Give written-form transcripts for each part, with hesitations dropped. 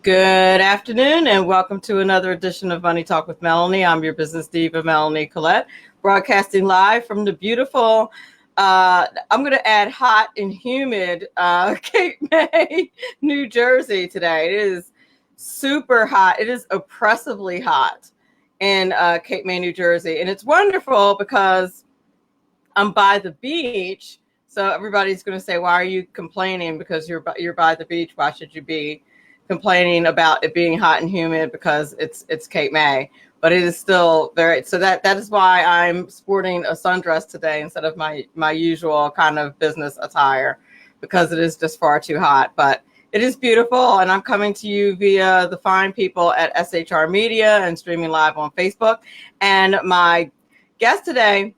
Good afternoon and welcome to another edition of Money Talk with Melanie. I'm your business diva, Melanie Collette, broadcasting live from the beautiful, I'm going to add hot and humid Cape May, New Jersey today. It is super hot. It is oppressively hot in Cape May, New Jersey. And it's wonderful because I'm by the beach. So everybody's going to say, why are you complaining? Because you're by the beach. Why should you be complaining about it being hot and humid? Because it's Cape May, but it is still so that is why I'm sporting a sundress today instead of my usual kind of business attire, because it is just far too hot. But it is beautiful, and I'm coming to you via the fine people at SHR Media and streaming live on Facebook. And my guest today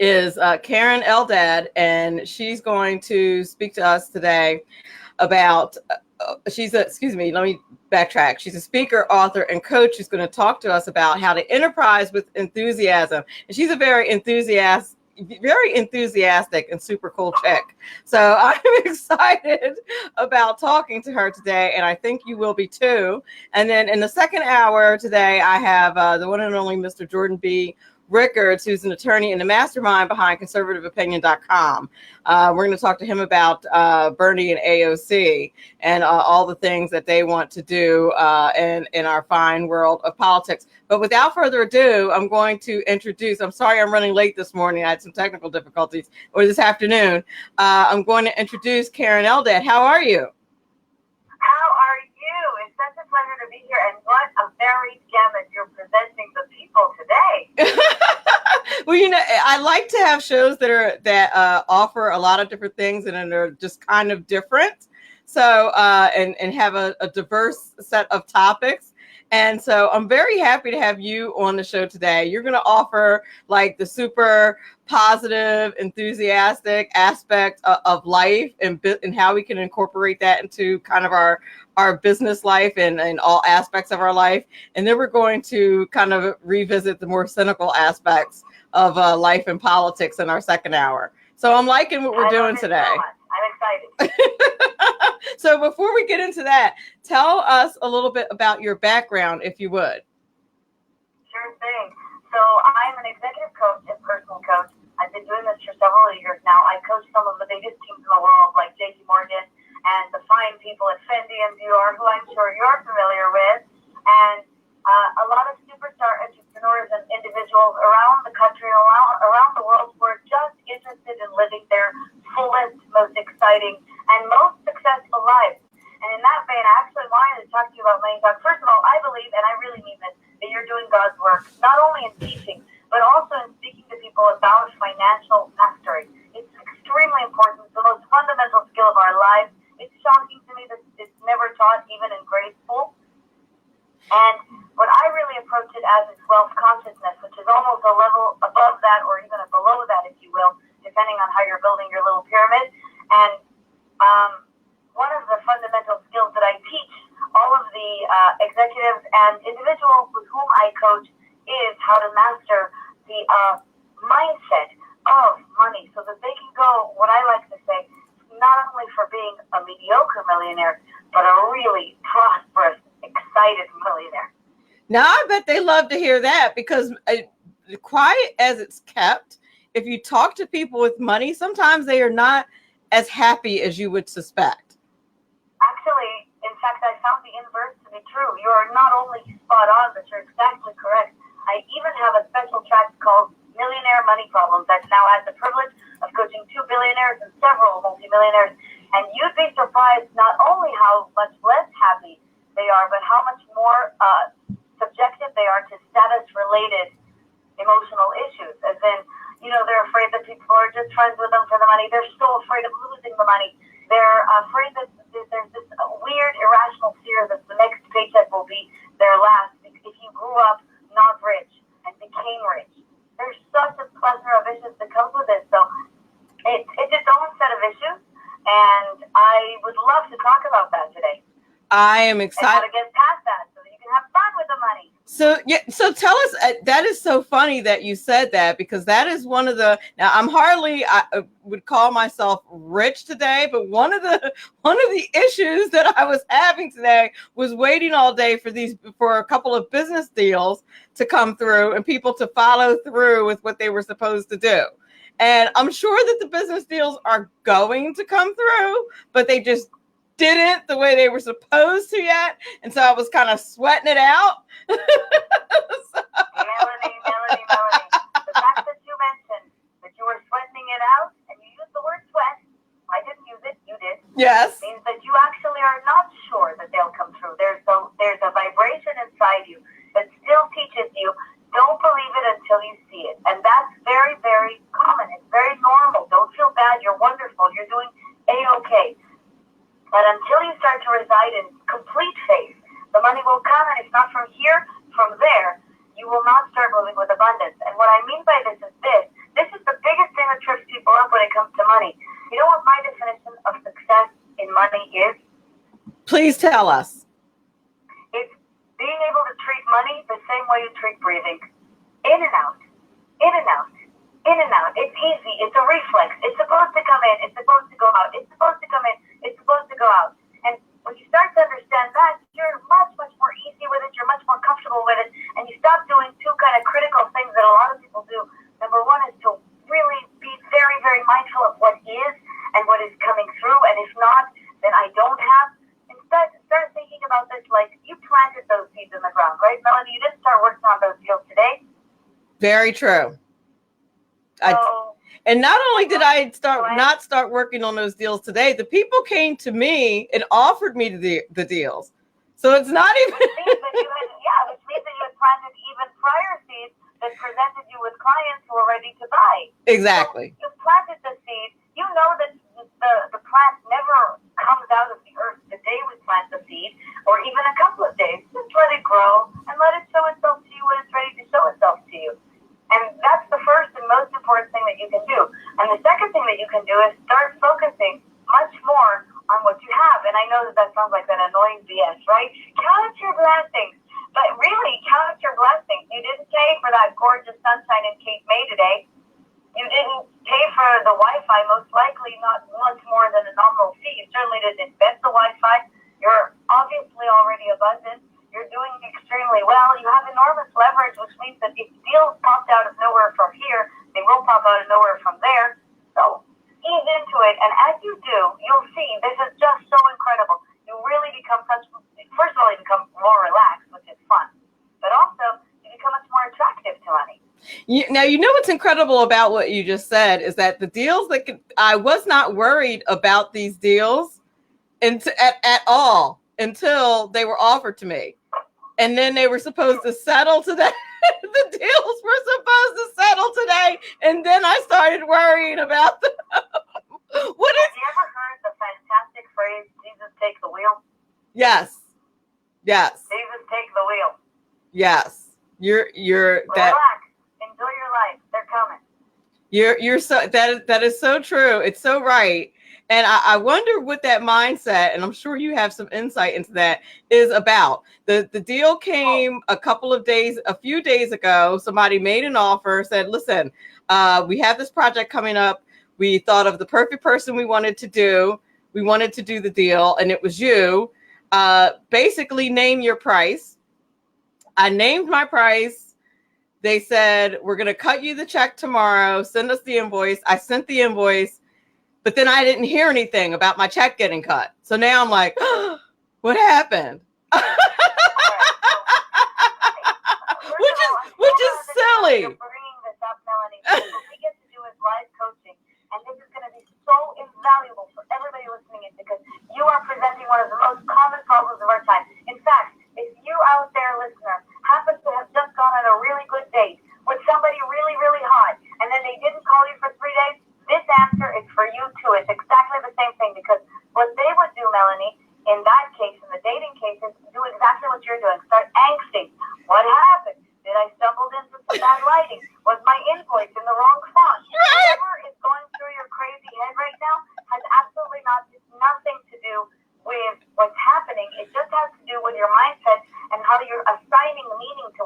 is Keren Eldad, and she's going to speak to us today about let me backtrack. She's a speaker, author, and coach who's going to talk to us about how to enterprise with enthusiasm. And she's a very enthusiastic and super cool chick. So I'm excited about talking to her today, and I think you will be too. And then in the second hour today, I have the one and only Mr. Jordan B. Rickards, who's an attorney in the mastermind behind conservativeopinion.com. We're going to talk to him about Bernie and AOC and all the things that they want to do in our fine world of politics. But without further ado, I'm going to introduce, I'm sorry I'm running late this morning. I had some technical difficulties, or this afternoon. I'm going to introduce Keren Eldad. How are you? How are you? It's such a pleasure to be here. And what a varied gamut you're presenting the people today. Well, I like to have shows that offer a lot of different things and are just kind of different. So and have a diverse set of topics. And so I'm very happy to have you on the show today. You're going to offer like the super positive, enthusiastic aspect of life and how we can incorporate that into kind of our business life and all aspects of our life. And then we're going to kind of revisit the more cynical aspects of life and politics in our second hour. So I'm liking what we're doing today. I'm excited. So before we get into that, tell us a little bit about your background, if you would. Sure thing. So I'm an executive coach and personal coach. I've been doing this for several years now. I coach some of the biggest teams in the world, like JP Morgan and the fine people at Fendi and Dior, who I'm sure you're familiar with, and a lot of superstar entrepreneurs and individuals around the country and around the world who are just interested in living their fullest, most exciting, and most successful lives. And in that vein, I actually wanted to talk to you about Money Talk. First of all, I believe, and I really mean this, that you're doing God's work, not only in teaching, but also in speaking to people about financial mastery. It's extremely important. It's the most fundamental skill of our lives. It's shocking to me that it's never taught, even in grade school. And what I really approach it as is wealth consciousness, which is almost a level above that or even below that, if you will, depending on how you're building your little pyramid. And one of the fundamental skills that I teach all of the executives and individuals with whom I coach is how to master the mindset of money so that they can go, what I like to say, not only for being a mediocre millionaire, but a really prosperous, excited millionaire. Now, I bet they love to hear that, because quiet as it's kept, if you talk to people with money, sometimes they are not as happy as you would suspect. Actually, in fact, I found the inverse to be true. You are not only spot on, but you're exactly correct. I even have a special track called Millionaire Money Problems that now has the privilege of coaching 2 billionaires and several multimillionaires. And you'd be surprised not only how much less happy they are, but how much more subjective they are to status-related emotional issues. As in, they're afraid that people are just friends with them for the money. They're so afraid of losing the money. They're afraid that there's this weird, irrational fear that the next paycheck will be their last if you grew up not rich and became rich. There's such a plethora of issues that comes with it. So it's its own set of issues, and I would love to talk about that today. I am excited. And how to get past that so that you can have fun with the money. So yeah, so tell us. That is so funny that you said that, because that is one of the. Now I would call myself rich today, but one of the issues that I was having today was waiting all day for a couple of business deals to come through and people to follow through with what they were supposed to do. And I'm sure that the business deals are going to come through, but they just didn't the way they were supposed to yet. And so I was kind of sweating it out. Melanie. The fact that you mentioned that you were sweating it out, and you used the word sweat, I didn't use it, you did. Yes. Means that you actually are not sure that they'll come through. There's a vibration inside you that still teaches you, don't believe it until you see it. And that's very, very common. It's very normal. Don't feel bad. You're wonderful. You're doing A-okay. But until you start to reside in complete faith, the money will come, and it's not from here, from there. You will not start moving with abundance. And what I mean by this is this. This is the biggest thing that trips people up when it comes to money. You know what my definition of success in money is? Please tell us. It's being able to treat money the same way you treat breathing. In and out. In and out. In and out. It's easy. It's a reflex. It's supposed to come in. It's supposed to go out. It's supposed to come in. It's supposed to go out. And when you start to understand that, you're much, much more easy with it. You're much more comfortable with it. And you stop doing two kind of critical things that a lot of people do. Number one is to really be very, very mindful of what is and what is coming through. And if not, then I don't have. Instead, start thinking about this like you planted those seeds in the ground, right, Melanie? You didn't start working on those deals today. Very true. And not only did I not start working on those deals today, the people came to me and offered me the deals. So it's not even. Which means that you had planted even prior seeds that presented you with clients who were ready to buy. Exactly. So you planted the seed. You know that the plant never comes out of the earth the day we plant the seed, or even a couple of days. Just let it grow and let it show itself to you when it's ready to show itself to you. And that's the first and most important thing that you can do. And the second thing that you can do is start focusing much more on what you have. And I know that sounds like that annoying BS, right? Count your blessings. But really, count your blessings. You didn't pay for that gorgeous sunshine in Cape May today. You didn't pay for the Wi-Fi, most likely not much more than a nominal fee. You certainly didn't invest the Wi-Fi. You're obviously already abundant. You're doing extremely well. You have enormous leverage, which means that if deals popped out of nowhere from here, they will pop out of nowhere from there. So ease into it. And as you do, you'll see this is just so incredible. You really become first of all, you become more relaxed, which is fun. But also, you become much more attractive to money. Now, you know what's incredible about what you just said is that the deals I was not worried about these deals at all until they were offered to me. And then they were supposed to settle today. The deals were supposed to settle today. And then I started worrying about them. Have you ever heard the fantastic phrase, Jesus take the wheel? Yes. Yes. Jesus take the wheel. Yes. You're that. Relax. Enjoy your life. They're coming. You're so that is so true. It's so right. And I wonder what that mindset, and I'm sure you have some insight into that, is about. The deal came a few days ago. Somebody made an offer, said, listen, we have this project coming up. We thought of the perfect person we wanted to do. We wanted to do the deal, and it was you. Basically, name your price. I named my price. They said, we're going to cut you the check tomorrow. Send us the invoice. I sent the invoice. But then I didn't hear anything about my check getting cut. So now I'm like, oh, what happened? which is silly. You're bringing this up, Melanie. What we get to do is live coaching. And this is going to be so invaluable for everybody listening in, because you are presenting one of the most common problems of our time. In fact, if you out there, listener, happen to have just gone on a really good date with somebody really, really hot, and then they didn't call you for 3 days, this answer is for you too. It's exactly the same thing, because what they would do, Melanie, in that case, in the dating case, is do exactly what you're doing. Start angsting. What happened? Did I stumble into some bad lighting? Was my invoice in the wrong font? Whatever is going through your crazy head right now has absolutely nothing to do with what's happening. It just has to do with your mindset and how you're assigning meaning to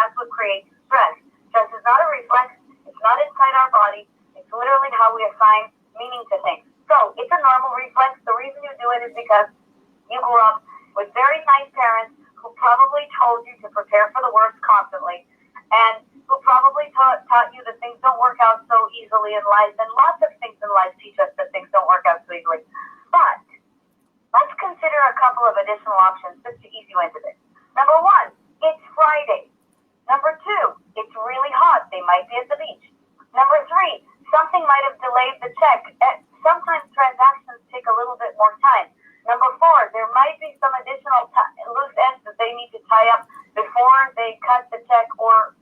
that's what creates stress. Stress is not a reflex. It's not inside our body. It's literally how we assign meaning to things. So it's a normal reflex. The reason you do it is because you grew up with very nice parents who probably told you to prepare for the worst constantly, and who probably taught you that things don't work out so easily in life, and lots of things in life teach us that things don't work out so easily. But let's consider a couple of additional options just to ease you into this. Number one, it's Friday. Number two, it's really hot. They might be at the beach. Number three, something might have delayed the check. Sometimes transactions take a little bit more time. Number four, there might be some additional loose ends that they need to tie up before they cut the check or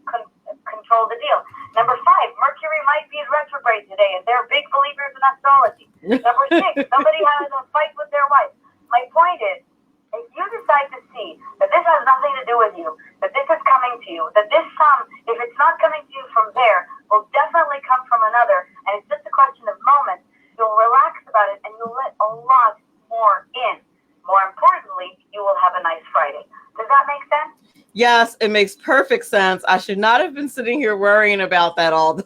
control the deal. Number five, Mercury might be in retrograde today, and they're big believers in astrology. Number six, somebody has a fight with their wife. My point is, if you decide to see that this has nothing to do with you, that this is coming to you, that this sum, if it's not coming to you from there, will definitely come from another, and it's just a question of moments, you'll relax about it, and you'll let a lot more in. More importantly, you will have a nice Friday. Does that make sense? Yes, it makes perfect sense. I should not have been sitting here worrying about that all day.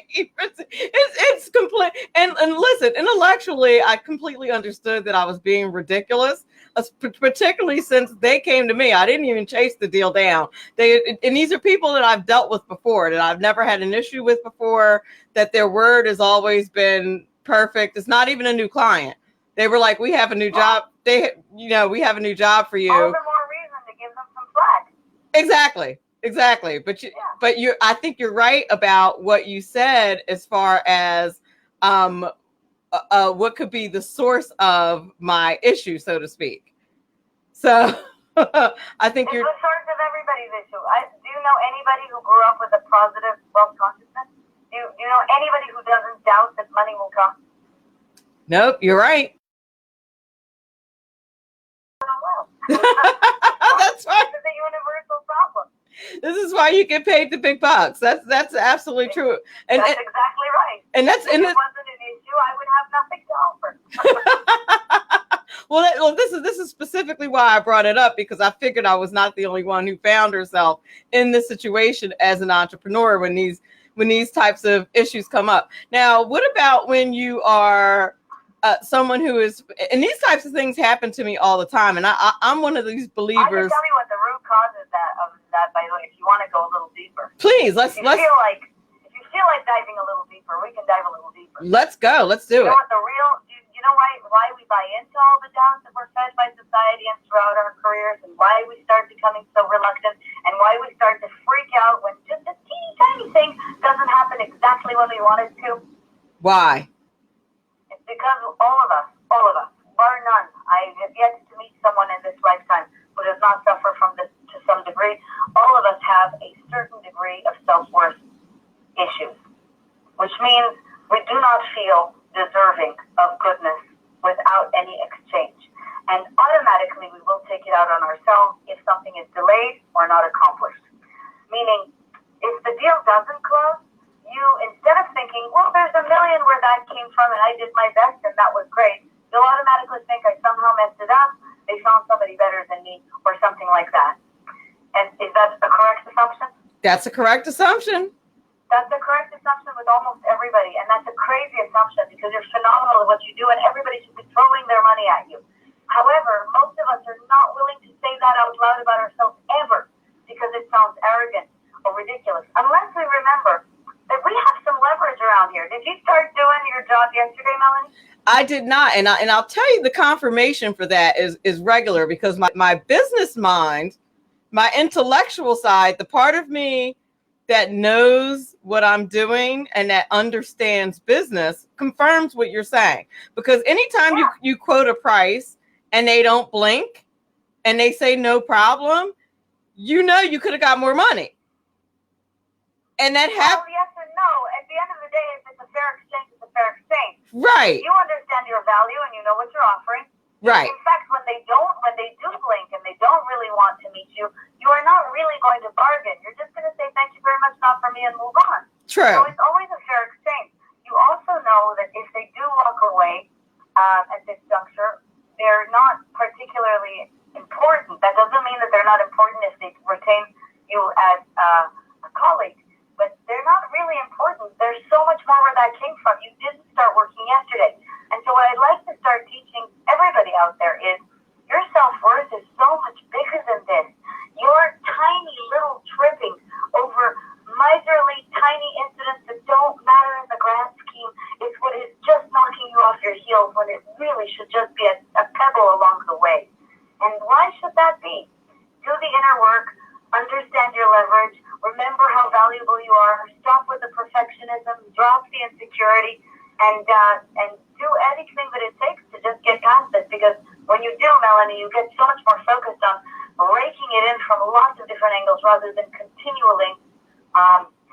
It's complete. And listen, intellectually, I completely understood that I was being ridiculous, particularly since they came to me. I didn't even chase the deal down. And these are people that I've dealt with before, that I've never had an issue with before, that their word has always been perfect. It's not even a new client. They were like, we have a new job. We have a new job for you. All the more reason to give them some slack. Exactly. But I think you're right about what you said as far as what could be the source of my issue, so to speak. So I think it's the source of everybody's issue. Do you know anybody who grew up with a positive self-consciousness? Do you know anybody who doesn't doubt that money will come? Nope, you're right. That's right. It's a universal problem. This is why you get paid the big bucks. That's absolutely true. And that's exactly right. And that's if it wasn't an issue, I would have nothing to offer. Well, this is specifically why I brought it up, because I figured I was not the only one who found herself in this situation as an entrepreneur when these types of issues come up. Now, what about when you are someone who is, and these types of things happen to me all the time, and I'm one of these believers. I can tell you what the root cause of that, by the way, if you want to go a little deeper. Please, if you feel like diving a little deeper, we can dive a little deeper. Let's go. Let's do it. You know why we buy into all the doubts that we're fed by society and throughout our careers, and why we start becoming so reluctant, and why we start to freak out when just a teeny tiny thing doesn't happen exactly when we want it to? Why? It's because all of us, bar none, I have yet to meet someone in this lifetime who does not suffer from this to some degree. All of us have a certain degree of self-worth issues, which means we do not feel deserving of goodness without any exchange. And automatically we will take it out on ourselves if something is delayed or not accomplished. Meaning, if the deal doesn't close, you, instead of thinking, well, there's a million where that came from and I did my best and that was great, you'll automatically think I somehow messed it up, they found somebody better than me, or something like that. And is that a correct assumption? That's a correct assumption. That's a correct assumption with almost everybody, and that's a crazy assumption because you're phenomenal at what you do and everybody should be throwing their money at you. However, most of us are not willing to say that out loud about ourselves ever because it sounds arrogant or ridiculous, unless we remember that we have some leverage around here. Did you start doing your job yesterday, Melanie? I did not, and I'll tell you the confirmation for that is regular, because my business mind, my intellectual side, the part of me that knows what I'm doing and that understands business confirms what you're saying. Because anytime you quote a price and they don't blink and they say no problem, you could have got more money. And that happens. Well, yes and no. At the end of the day, if it's a fair exchange, it's a fair exchange. Right. You understand your value and you know what you're offering. Right. In fact, when they do blink and they don't really want to meet you, you are not really going to bargain. You're just going to say, thank you very much, not for me, and move on. True. So it's always a fair exchange. You also know that if they do walk away at this juncture, they're not particularly important. That doesn't mean that they're not important if they retain you as a colleague, but they're not really important. There's so much more where that came from. You didn't start working yesterday. And so what I'd like to start teaching everybody out there is your self-worth is so much bigger than this. Your tiny little tripping over miserly tiny incidents that don't matter in the grand scheme is what is just knocking you off your heels when it really should just be a pebble along the way. And why should that be? Do the inner work, understand your leverage, remember how valuable you are, stop with the perfectionism, drop the insecurity, and do anything that it takes to just get past it. Because when you do, Melanie, you get so much more focused on raking it in from lots of different angles rather than continually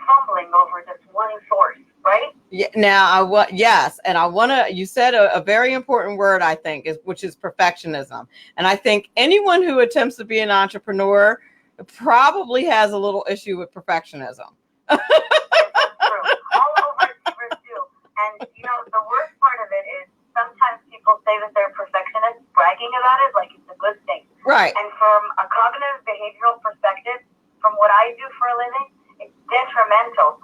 fumbling over this one source, right? Yeah. Now, yes, and I want to. You said a very important word, I think, which is perfectionism. And I think anyone who attempts to be an entrepreneur probably has a little issue with perfectionism. Yes, that's true. All overachievers do. And you know, the worst part of it is sometimes people say that they're perfectionists, bragging about it like it's a good thing. Right. And from a cognitive behavioral perspective, from what I do for a living, it's detrimental.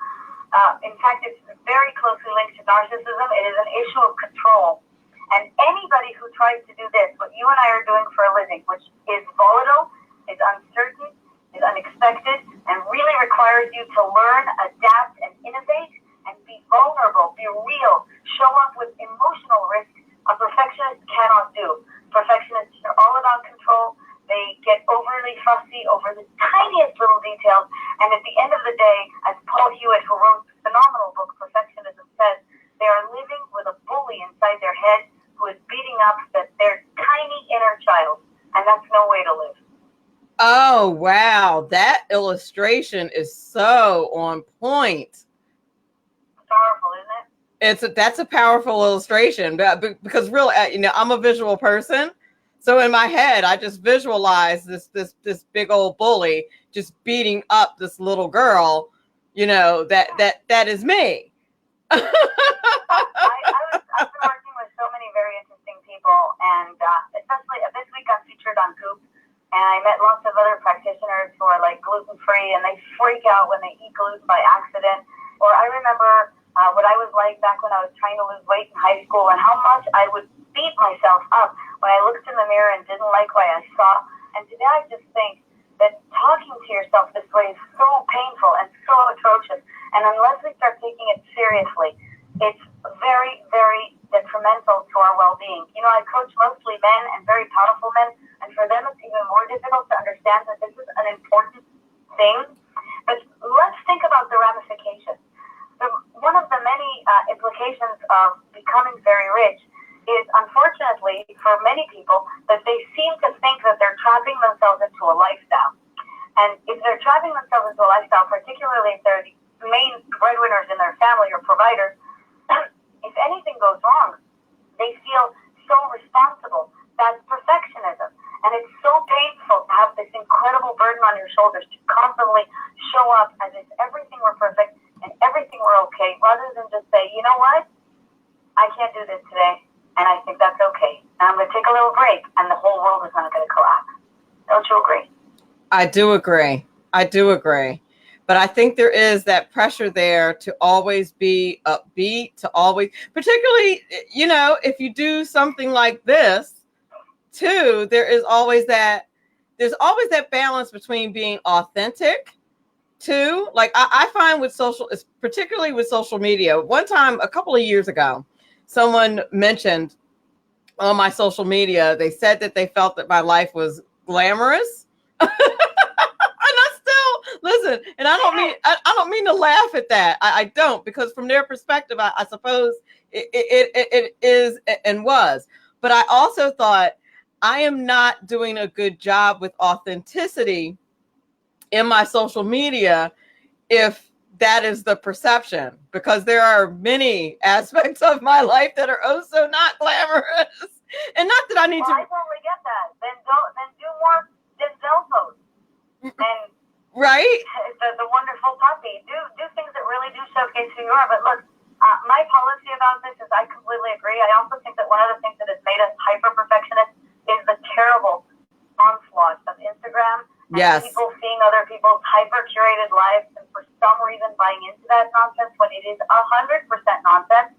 In fact, it's very closely linked to narcissism. It is an issue of control. And anybody who tries to do this, what you and I are doing for a living, which is volatile, is uncertain, is unexpected, and really requires you to learn, adapt, and innovate, and be vulnerable, be real, show up with emotional risk, a perfectionist cannot do. Perfectionists are all about control. They get overly fussy over the tiniest little details. And at the end of the day, as Paul Hewitt, who wrote the phenomenal book Perfectionism, says, they are living with a bully inside their head who is beating up their tiny inner child. And that's no way to live. Oh, wow. That illustration is so on point. Powerful, isn't it? That's a powerful illustration because really, I'm a visual person. So in my head, I just visualize this big old bully just beating up this little girl, that is me. I've been working with so many very interesting people, and especially this week I'm featured on Goop, and I met lots of other practitioners who are like gluten-free, and they freak out when they eat gluten by accident. Or I remember what I was like back when I was trying to lose weight in high school, and how much I would beat myself up when I looked in the mirror and didn't like what I saw. And today I just think that talking to yourself this way is so painful and so atrocious. And unless we start taking it seriously, it's very, very detrimental to our well-being. You know, I coach mostly men and very powerful men, and for them it's even more difficult to understand that this is an important thing. But let's think about the ramifications. One of the many implications of becoming very rich is, unfortunately, for many people, that they seem to think that they're trapping themselves into a lifestyle. And if they're trapping themselves into a lifestyle, particularly if they're the main breadwinners in their family or providers, if anything goes wrong, they feel so responsible. That's perfectionism. And it's so painful to have this incredible burden on your shoulders to constantly show up as if everything were perfect and everything were okay, rather than just say, you know what? I can't do this today, and I think that's okay. And I'm going to take a little break, and the whole world is not going to collapse. Don't you agree? I do agree. But I think there is that pressure there to always be upbeat, to always, particularly, if you do something like this too, there's always that balance between being authentic too. Like I find particularly with social media, one time, a couple of years ago, someone mentioned on my social media, they said that they felt that my life was glamorous. Listen, and I don't mean to laugh at that. I don't, because from their perspective, I suppose it is and was. But I also thought I am not doing a good job with authenticity in my social media if that is the perception, because there are many aspects of my life that are also not glamorous. And not that I need to. I totally get that. Then do more Denzel posts. And right? The wonderful puppy. Do things that really do showcase who you are. But look, my policy about this is I completely agree. I also think that one of the things that has made us hyper-perfectionists is the terrible onslaught of Instagram and Yes. people seeing other people's hyper-curated lives and for some reason buying into that nonsense when it is 100% nonsense.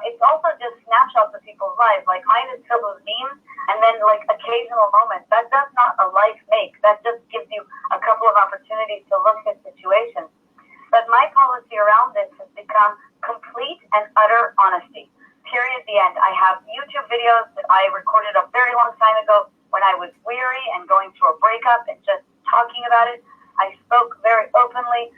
It's also just snapshots of people's lives. Like mine is filled with memes and then like occasional moments. That does not a life make. That just gives you a couple of opportunities to look at situations. But my policy around this has become complete and utter honesty. Period. The end. I have YouTube videos that I recorded a very long time ago when I was weary and going through a breakup and just talking about it. I spoke very openly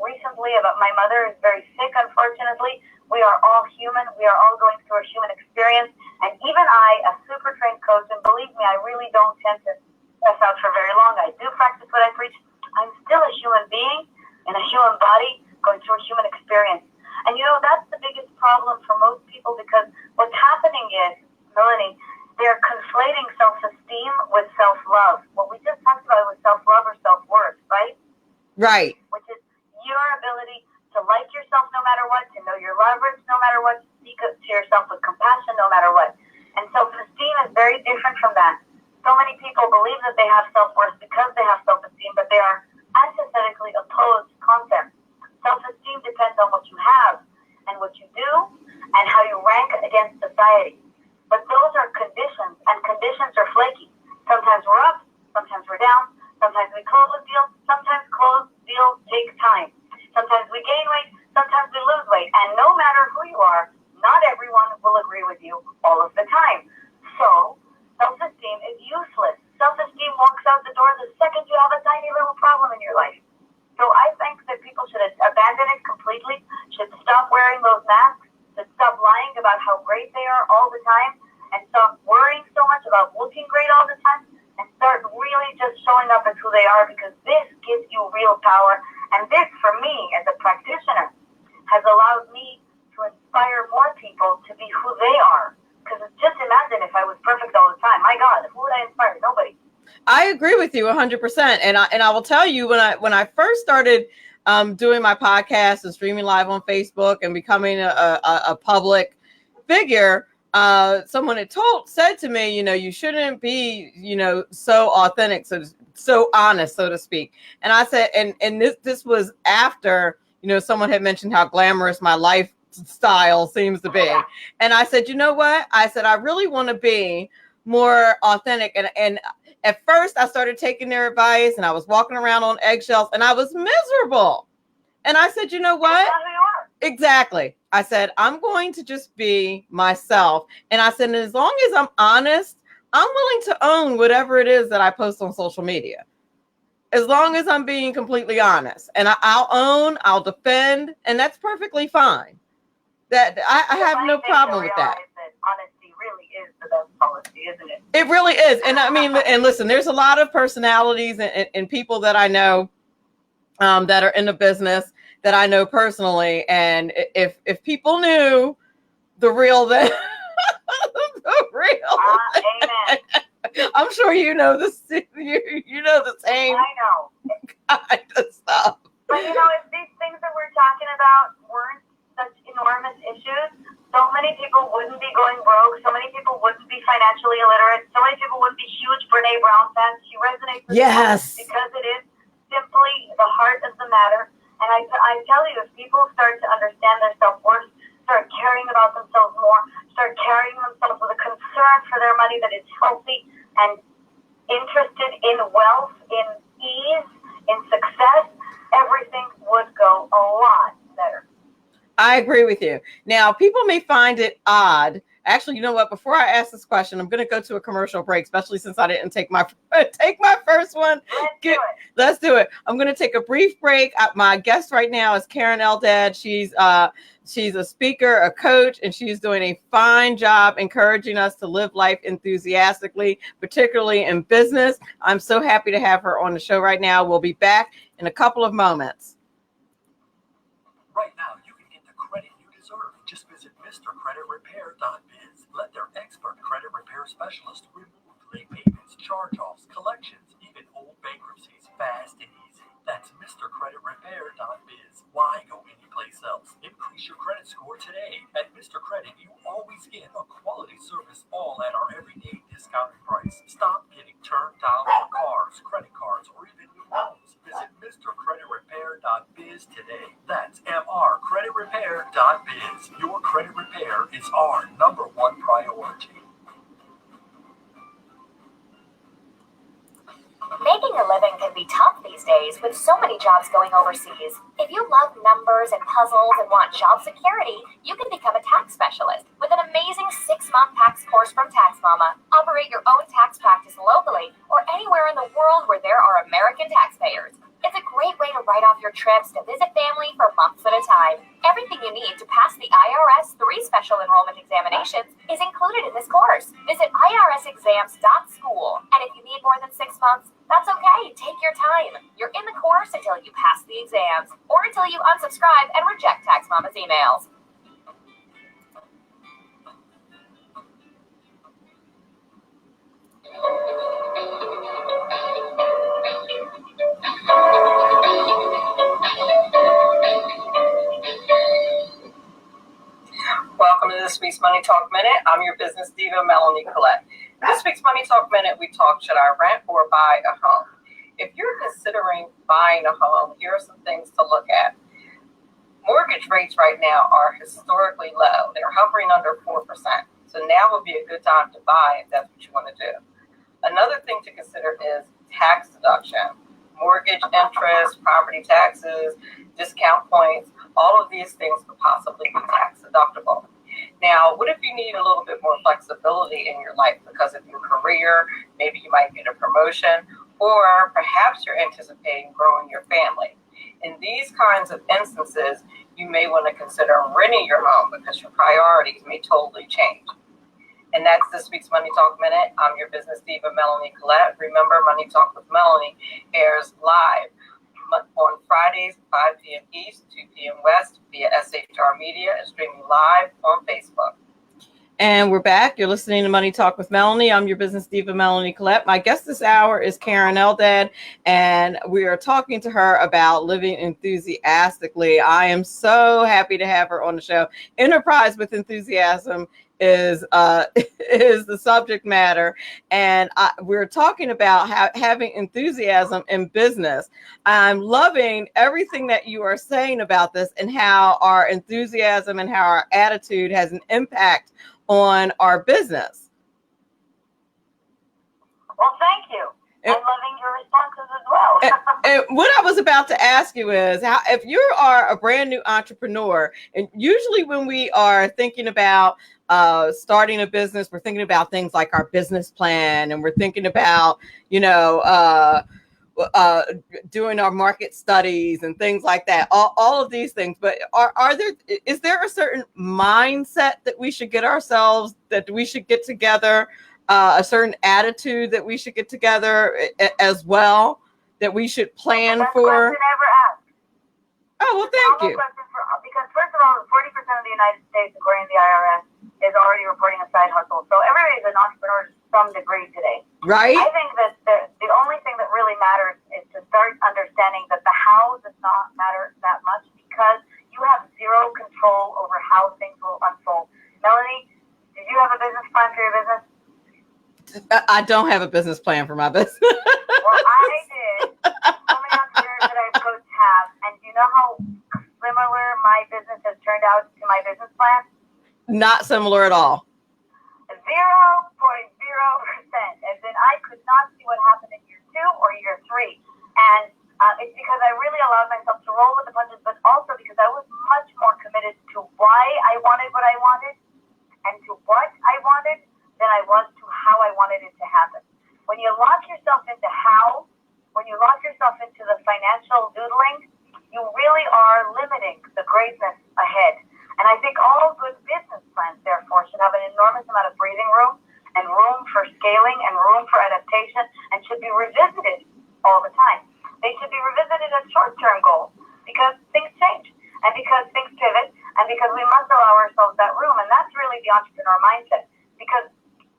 recently about my mother is very sick, unfortunately. We are all human. We are all going through a human experience. And even I, a super trained coach, and believe me, I really don't tend to stress out for very long. I do practice what I preach. I'm still a human being in a human body going through a human experience. And you know, that's the biggest problem for most people because what's happening is, Melanie, they're conflating self-esteem with self-love. What we just talked about was self-love or self-worth, right? Right. Which is your ability to like yourself no matter what, to know your leverage no matter what, to speak up to yourself with compassion no matter what. And self-esteem is very different from that. So many people believe that they have self-worth because they have self-esteem, but they are antithetically opposed concepts. Self-esteem depends on what you have and what you do and how you rank against society. But those are conditions, and conditions are flaky. Sometimes we're up, sometimes we're down, sometimes we close deals, sometimes closed deals take time. Sometimes we gain weight, sometimes we lose weight. And no matter who you are, not everyone will agree with you all of the time. So, self-esteem is useless. Self-esteem walks out the door the second you have a tiny little problem in your life. So I think that people should abandon it completely, should stop wearing those masks, should stop lying about how great they are all the time, and stop worrying so much about looking great all the time, and start really just showing up as who they are, because this gives you real power. And this, for me, as a practitioner, has allowed me to inspire more people to be who they are. Because just imagine if I was perfect all the time. My God, who would I inspire? Nobody. I agree with you 100%. And I will tell you, when I first started doing my podcast and streaming live on Facebook and becoming a public figure, someone had said to me, you shouldn't be, so authentic, so honest, so to speak. And I said, and this was after, someone had mentioned how glamorous my lifestyle seems to be. And I said, you know what? I said, I really want to be more authentic. And at first I started taking their advice and I was walking around on eggshells and I was miserable. And I said, you know what? Exactly. I said, I'm going to just be myself. And I said, as long as I'm honest, I'm willing to own whatever it is that I post on social media. As long as I'm being completely honest. And I'll own, I'll defend, and that's perfectly fine. That I have no problem with that. Honesty really is the best policy, isn't it? It really is. And I mean, and listen, there's a lot of personalities and people that I know that are in the business that I know personally. And if people knew the real thing, the real amen. I'm sure you know the same I know. kind of stuff. But if these things that we're talking about weren't such enormous issues, so many people wouldn't be going broke. So many people wouldn't be financially illiterate. So many people wouldn't be huge Brene Brown fans. She resonates with me because it is simply the heart of the matter. And I tell you, if people start to understand their self-worth, start caring about themselves more, start carrying themselves with a concern for their money that is healthy and interested in wealth, in ease, in success, everything would go a lot better. I agree with you. Now, people may find it odd. Actually, you know what? Before I ask this question, I'm going to go to a commercial break, especially since I didn't take my first one. Let's do it. I'm going to take a brief break. My guest right now is Keren Eldad. She's a speaker, a coach, and she's doing a fine job encouraging us to live life enthusiastically, particularly in business. I'm so happy to have her on the show right now. We'll be back in a couple of moments. Right now, you can get the credit you deserve. Just visit MrCreditRepair.biz. Let their expert credit repair specialist remove late payments, charge-offs, collections, even old bankruptcies fast and easy. That's MrCreditRepair.biz. Why go anyplace else? Increase your credit score today. At Mr. Credit, you always get a quality service, all at our everyday discounted price. Stop getting turned down for cars, credit cards, mrcreditrepair.biz today. That's mrcreditrepair.biz. Your credit repair is our #1 priority. Making a living can be tough these days with so many jobs going overseas. If you love numbers and puzzles and want job security, you can become a tax specialist with an amazing 6-month tax course from Tax Mama. Operate your own tax practice locally or anywhere in the world where there are American taxpayers. It's a great way to write off your trips to visit family for months at a time. Everything you need to pass the IRS 3 special enrollment examinations is included in this course. Visit irsexams.school. And if you need more than 6 months, that's okay. Take your time. You're in the course until you pass the exams or until you unsubscribe and reject Tax Mama's emails. Welcome to this week's Money Talk Minute. I'm your business diva, Melanie Collette. In this week's Money Talk Minute, we talk, should I rent or buy a home? If you're considering buying a home, here are some things to look at. Mortgage rates right now are historically low. They're hovering under 4%. So now would be a good time to buy if that's what you want to do. Another thing to consider is tax deduction. Mortgage interest, property taxes, discount points, all of these things could possibly be tax deductible. Now, what if you need a little bit more flexibility in your life because of your career? Maybe you might get a promotion, or perhaps you're anticipating growing your family. In these kinds of instances, you may want to consider renting your home because your priorities may totally change. And that's this week's Money Talk Minute. I'm your business diva, Melanie Collette. Remember, Money Talk with Melanie airs live on Fridays, 5 p.m. East, 2 p.m. West via SHR Media and streaming live on Facebook. And we're back. You're listening to Money Talk with Melanie. I'm your business diva, Melanie Collette. My guest this hour is Keren Eldad, and we are talking to her about living enthusiastically. I am so happy to have her on the show. Enterprise with enthusiasm is the subject matter, and we're talking about having enthusiasm in business. I'm loving everything that you are saying about this and how our enthusiasm and how our attitude has an impact on our business. Well, thank you. I'm loving your responses as well. And what I was about to ask you is, how, if you are a brand new entrepreneur, and usually when we are thinking about starting a business, we're thinking about things like our business plan, and we're thinking about, doing our market studies and things like that, all of these things. But is there a certain mindset that we should get ourselves, that we should get together, a certain attitude that we should get together as well, that we should plan for? Question ever asked. Oh, well, thank you. Because first of all, 40% of the United States, according to the IRS, is already reporting a side hustle. So everybody is an entrepreneur to some degree today. Right. I think that the only thing that really matters is to start understanding that the how does not matter that much, because you have zero control over how things will unfold. Melanie, did you have a business plan for your business? I don't have a business plan for my business. Well, I did. So many entrepreneurs that I've coached have. And do you know how similar my business has turned out to my business plan? Not similar at all. 0.0%. As in, I could not see what happened in year 2 or year 3. And it's because I really allowed myself to roll with the punches, but also because I was much more committed to why I wanted what I wanted and to what I wanted than I was to how I wanted it to happen. When you lock yourself into how, when you lock yourself into the financial doodling, you really are limiting the greatness ahead. And I think all good business plans, therefore, should have an enormous amount of breathing room and room for scaling and room for adaptation, and should be revisited all the time. They should be revisited as short-term goals because things change and because things pivot and because we must allow ourselves that room. And that's really the entrepreneur mindset, because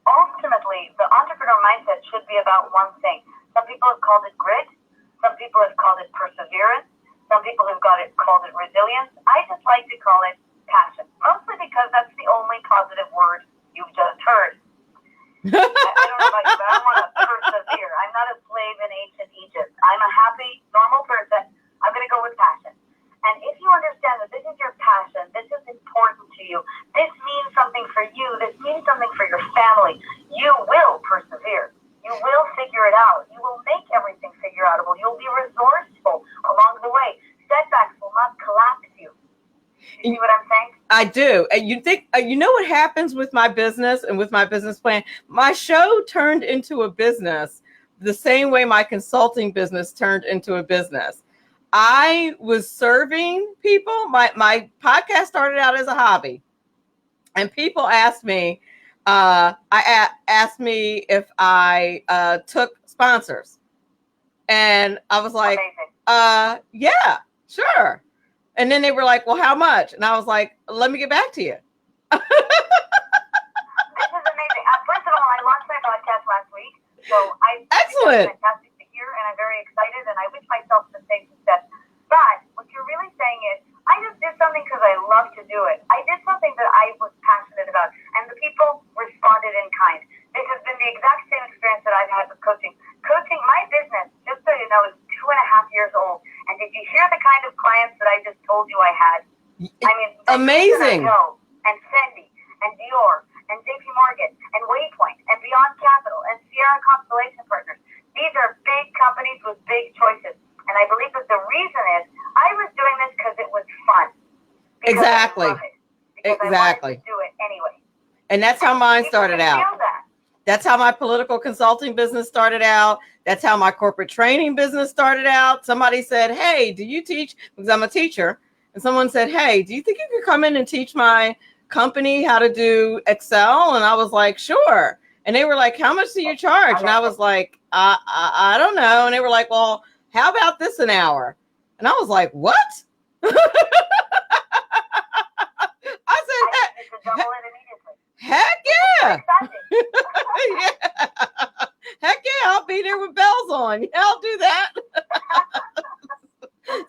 ultimately, the entrepreneur mindset should be about one thing. Some people have called it grit. Some people have called it perseverance. Some people have called it resilience. I just like to call it passion, mostly because that's the only positive word you've just heard. I don't know about you, but I want to persevere. I'm not a slave in ancient Egypt. I'm a happy, normal person. I'm going to go with passion. You see what I'm saying? I do. And you think, you know what happens with my business and with my business plan? My show turned into a business the same way my consulting business turned into a business. I was serving people. My podcast started out as a hobby. And people asked me, asked me if I took sponsors. And I was like, yeah, sure. And then they were like, well, how much? And I was like, let me get back to you. This is amazing. First of all, I launched my podcast last week. So Excellent. It's fantastic to hear, and I'm very excited, and I wish myself the same success. But what you're really saying is, I just did something because I love to do it. I did something that I was passionate about, and the people responded in kind. This has been the exact same experience that I've had with coaching. Coaching, my business, just so you know, is 2.5 years old. And did you hear the kind of clients that I just told you I had? I mean, amazing. And Fendi, and Dior, and JP Morgan, and Waypoint, and Beyond Capital, and Sierra Constellation Partners. These are big companies with big choices. And I believe that the reason is I was doing this because it was fun. Exactly. Exactly. I wanted to do it anyway. And that's how mine started out. That. That's how my political consulting business started out. That's how my corporate training business started out. Somebody said, hey, do you teach? Because I'm a teacher. And someone said, hey, do you think you could come in and teach my company how to do Excel? And I was like, sure. And they were like, how much do you charge? And I was like, I don't know. And they were like, well, how about this an hour? And I was like, what? I said, heck yeah. Yeah. Heck yeah, I'll be there with bells on. Yeah, I'll do that.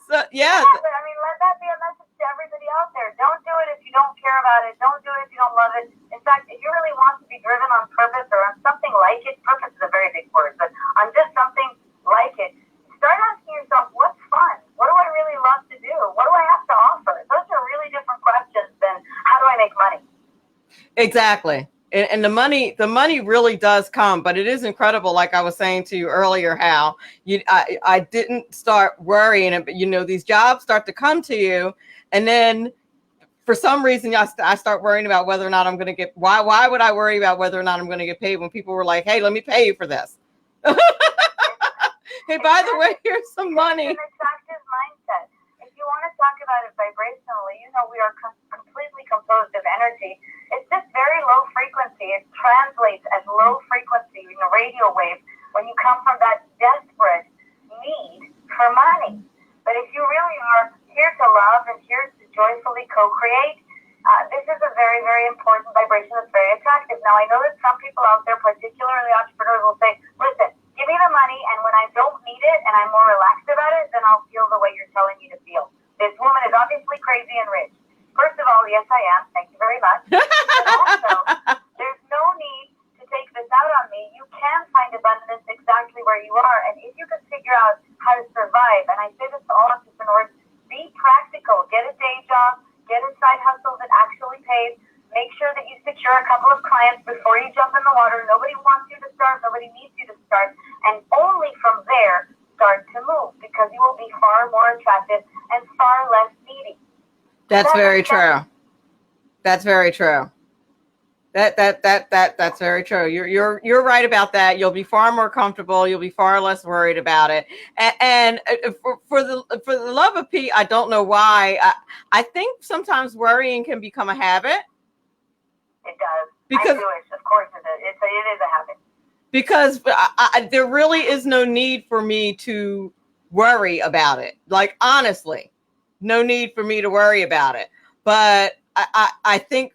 So yeah. But I mean, let that be a message to everybody out there. Don't do it if you don't care about it. Don't do it if you don't love it. In fact, if you really want to be driven on purpose or on something like it, purpose is a very big word, but on just something like it, start asking yourself, what's fun? What do I really love to do? What do I have to offer? Those are really different questions than how do I make money? Exactly. And the money really does come, but it is incredible. Like I was saying to you earlier, how I didn't start worrying, but these jobs start to come to you. And then for some reason, I start worrying about whether or not I'm going to get, why would I worry about whether or not I'm going to get paid when people were like, hey, let me pay you for this. Hey, by the way, here's some money. It's an attractive mindset. If you want to talk about it vibrationally, we are completely composed of energy. It's just very low frequency. It translates as low frequency in a radio wave when you come from that desperate need for money. But if you really are here to love and here to joyfully co-create, this is a very, very important vibration that's very attractive. Now, I know that some people out there, particularly entrepreneurs, will say, listen, give me the money, and when I don't need it and I'm more relaxed about it, then I'll feel the way you're telling me to feel. This woman is obviously crazy and rich. First of all, yes, I am. Thank you very much. But also, there's no need to take this out on me. You can find abundance exactly where you are. And if you can figure out how to survive, and I say this to all entrepreneurs, be practical. Get a day job. Get a side hustle that actually pays. Make sure that you secure a couple of clients before you jump in the water. Nobody wants you to start. Nobody needs you to start. And only from there, start to move, because you will be far more attractive and far less needy. That's very true. That's very true. That's very true. You're right about that. You'll be far more comfortable. You'll be far less worried about it. And for the love of Pete, I don't know why. I think sometimes worrying can become a habit. It does. Because I do it. Of course it is. It is a habit. Because there really is no need for me to worry about it. Like, honestly, no need for me to worry about it. But I think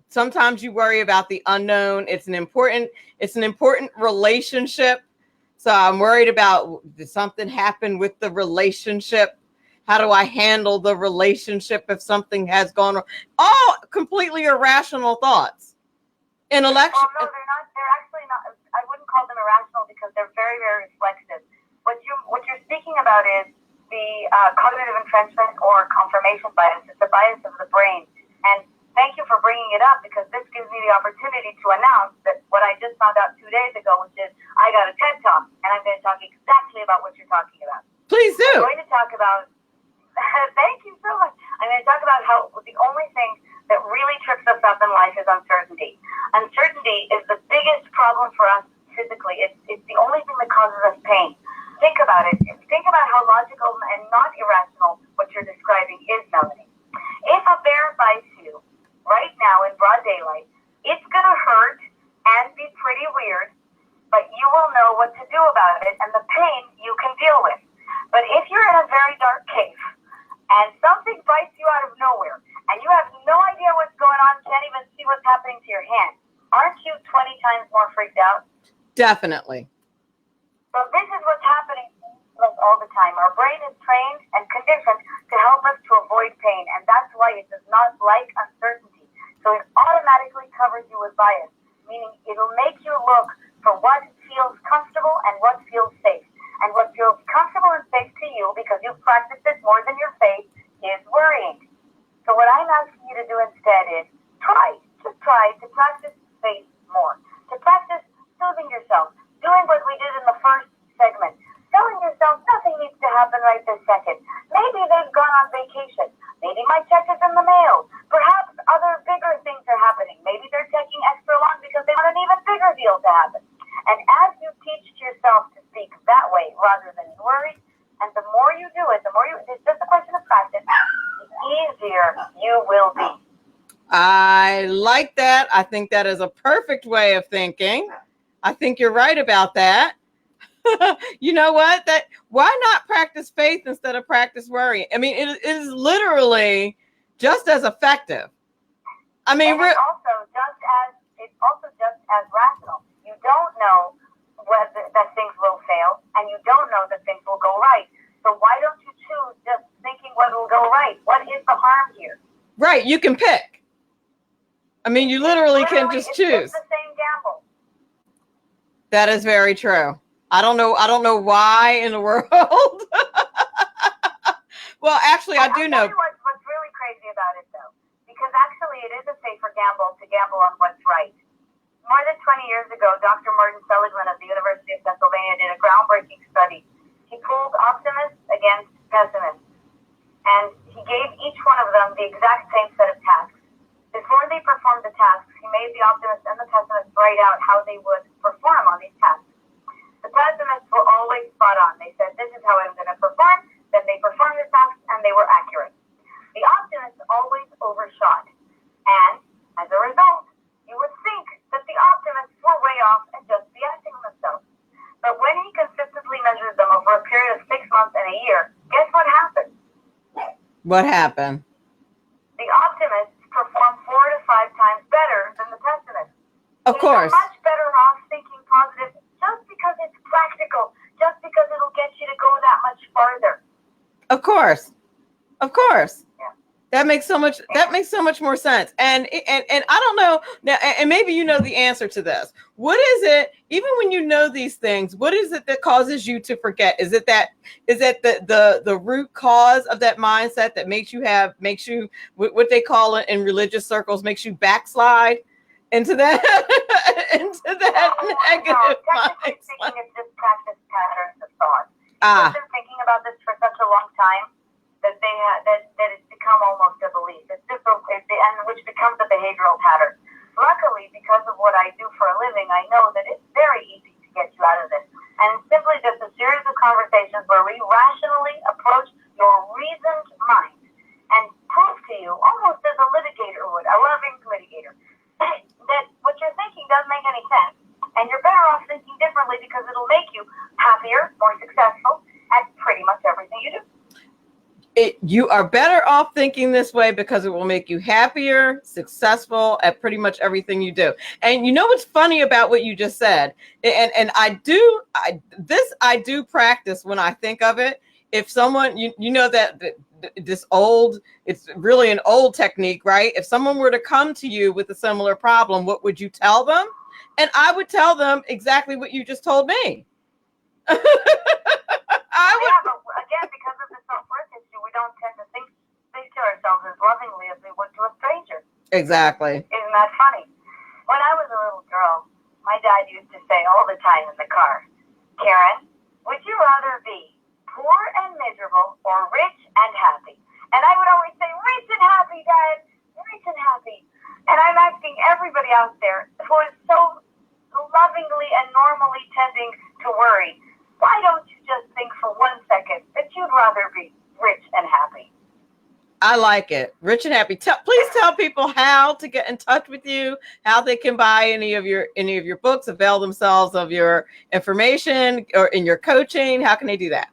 sometimes you worry about the unknown. It's an important relationship. So I'm worried about, did something happen with the relationship? How do I handle the relationship if something has gone wrong? All completely irrational thoughts. Intellectual. Well, no, they're not. They're actually not. I wouldn't call them irrational because they're very, very reflexive. What you're speaking about is the cognitive entrenchment or confirmation bias. It's the bias of the brain. And thank you for bringing it up, because this gives me the opportunity to announce that what I just found out 2 days ago, which is I got a TED Talk, and I'm going to talk exactly about what you're talking about. Please do. I'm going to talk about, thank you so much. I'm I'm going to talk about how the only thing that really trips us up in life is uncertainty. Uncertainty is the biggest problem for us physically. It's the only thing that causes us pain. Think about it. Think about how logical and not irrational what you're describing is, Melanie. If a bear bites you right now in broad daylight, it's going to hurt and be pretty weird, but you will know what to do about it, and the pain you can deal with. But if you're in a very dark cave and something bites you out of nowhere and you have no idea what's going on, can't even see what's happening to your hand, aren't you 20 times more freaked out? Definitely. So this is what's happening like all the time. Our brain is trained and conditioned to help us to avoid pain, and that's why it does not like uncertainty. So it automatically covers you with bias, meaning it'll make you look for what feels comfortable and what feels safe. And what feels comfortable and safe to you, because you've practiced it more than your faith, is worrying. So what I'm asking you to do instead is just try to practice faith more, to practice soothing yourself, doing what we did in the first segment, telling yourself nothing needs to happen right this second. Maybe they've gone on vacation. Maybe my check is in the mail. Perhaps other bigger things are happening. Maybe they're taking extra long because they want an even bigger deal to happen. And as you teach yourself to speak that way rather than worry, and the more you do it, it's just a question of practice, the easier you will be. I like that. I think that is a perfect way of thinking. I think you're right about that. You know what? Why not practice faith instead of practice worry? I mean, it is literally just as effective. I mean, and it's also just as rational. You don't know whether that things will fail, and you don't know that things will go right. So why don't you choose just thinking what will go right? What is the harm here? Right, you can pick. I mean, you literally can just choose. It's the same gamble. That is very true. I don't know why in the world. Well, actually, I do know. I'll tell you what's really crazy about it, though, because actually it is a safer gamble to gamble on what's right. More than 20 years ago, Dr. Martin Seligman of the University of Pennsylvania did a groundbreaking study. He pooled optimists against pessimists, and he gave each one of them the exact same set of tasks. Before they performed the tasks, he made the optimists and the pessimists write out how they would perform on these tasks. The pessimists were always spot on. They said, this is how I'm going to perform. Then they performed the tasks, and they were accurate. The optimists always overshot, and as a result, you would think that the optimists were way off and just BSing themselves. But when he consistently measured them over a period of 6 months and a year, guess what happened? What happened? The optimists performed 4 to 5 times better than the pessimists. Of course. You're much better off thinking positive just because it's practical, just because it'll get you to go that much farther. Of course. Of course. Yeah. That makes so much more sense. And I don't know now, and maybe you know the answer to this. What is it, even when you know these things, what is it that causes you to forget? Is it the root cause of that mindset that makes you what they call it in religious circles, makes you backslide into that negative Technically speaking, it's just practice patterns of thought. Ah. I've been thinking about this for such a long time that that it's become almost a belief. It's just and which becomes a behavioral pattern. Luckily, because of what I do for a living, I know that it's very easy to get you out of this. And it's simply just a series of conversations where we rationally approach your reasoned mind and prove to you, almost as a litigator would, a loving litigator, that what you're thinking doesn't make any sense. And you're better off thinking differently because it'll make you happier, more successful at pretty much everything you do. You are better off thinking this way because it will make you happier, successful at pretty much everything you do. And you know what's funny about what you just said? And I do practice when I think of it. If someone, you know that it's really an old technique, right? If someone were to come to you with a similar problem, what would you tell them? And I would tell them exactly what you just told me. But again, because of the self-worth issue, we don't tend to speak to ourselves as lovingly as we would to a stranger. Exactly. Isn't that funny? When I was a little girl, my dad used to say all the time in the car, Keren, would you rather be poor and miserable or rich and happy? And I would always say rich out there who is so lovingly and normally tending to worry, why don't you just think for 1 second that you'd rather be rich and happy? I like it. Rich and happy. Please tell people how to get in touch with you, how they can buy any of your books, avail themselves of your information or in your coaching. How can they do that?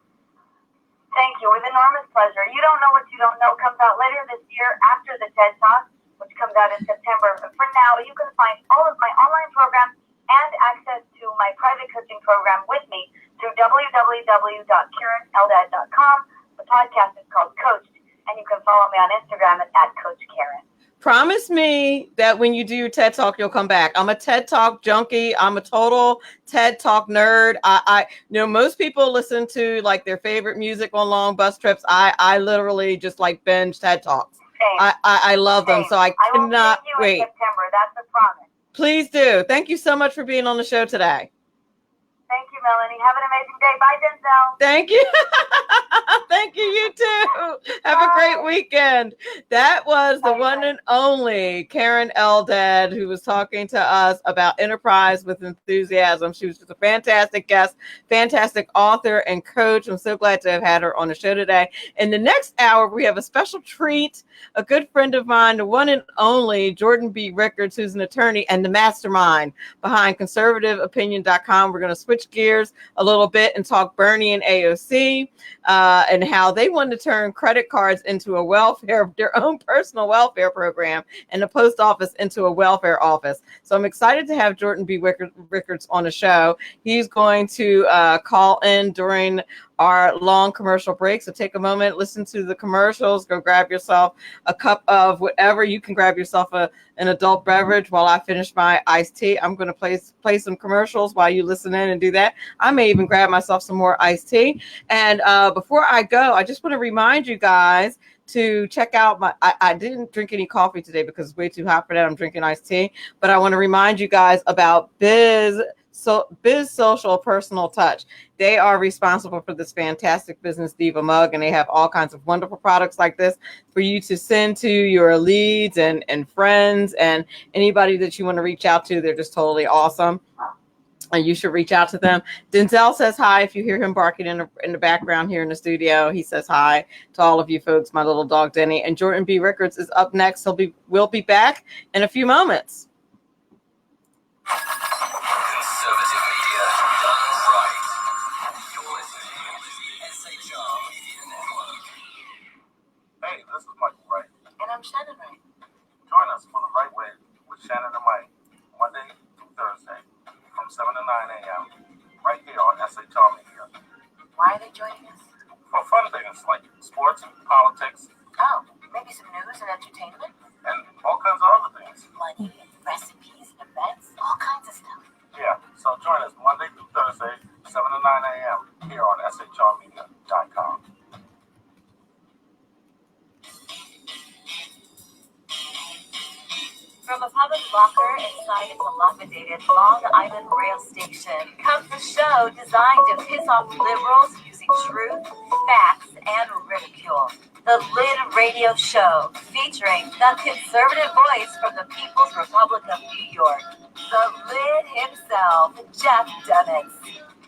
Thank you. With enormous pleasure. You Don't Know What You Don't Know comes out later this year after the TED Talk, which comes out in September. But for now, you can find all of my online programs and access to my private coaching program with me through www.KerenEldad.com. The podcast is called Coached, and you can follow me on Instagram at Coach Keren. Promise me that when you do your TED Talk, you'll come back. I'm a TED Talk junkie. I'm a total TED Talk nerd. I most people listen to like their favorite music on long bus trips. I literally just like binge TED Talks. I love them. So I cannot wait. In September. That's a promise. Please do. Thank you so much for being on the show today. Thank you, Melanie. Have an amazing day. Bye, Denzel. Thank you. Thank you. You too. Have a great weekend. That was the one and only Keren Eldad, who was talking to us about enterprise with enthusiasm. She was just a fantastic guest, fantastic author and coach. I'm so glad to have had her on the show today. In the next hour, we have a special treat. A good friend of mine, the one and only Jordan B. Rickards, who's an attorney and the mastermind behind conservativeopinion.com. We're going to switch gears a little bit and talk Bernie and AOC and how they want to turn credit cards into their own personal welfare program, and the post office into a welfare office. So I'm excited to have Jordan B. Rickards on the show. He's going to call in during our long commercial break. So take a moment, listen to the commercials, go grab yourself a cup of whatever. You can grab yourself an adult beverage while I finish my iced tea. I'm going to play some commercials while you listen in and do that. I may even grab myself some more iced tea. And before I go, I just want to remind you guys to check out I didn't drink any coffee today because it's way too hot for that. I'm drinking iced tea. But I want to remind you guys about Biz Social Personal Touch. They are responsible for this fantastic Business Diva mug, and they have all kinds of wonderful products like this for you to send to your leads and friends and anybody that you want to reach out to. They're just totally awesome. And you should reach out to them. Denzel says hi. If you hear him barking in the background here in the studio, he says hi to all of you folks, my little dog Denny. And Jordan B. Rickards is up next. We'll be back in a few moments. Conservative media done right. You're listening to the SHR Media Network. Hey, this is Michael Wright. And I'm Shannon Wright. Join us for the Right Way with Shannon and Mike, Monday through Thursday, from 7 to 9 a.m. right here on SHR Media. Why are they joining us? For fun things like sports and politics. Oh, maybe some news and entertainment? And all kinds of other things. Money and recipes and events? All kinds of stuff. Yeah, so join us Monday through Thursday, 7 to 9 a.m. here on SHRmedia.com. From a public locker inside a dilapidated Long Island rail station comes a show designed to piss off liberals using truth, facts, and ridicule. The Lid Radio Show, featuring the conservative voice from the People's Republic of New York, the Lid himself, Jeff Dunitz.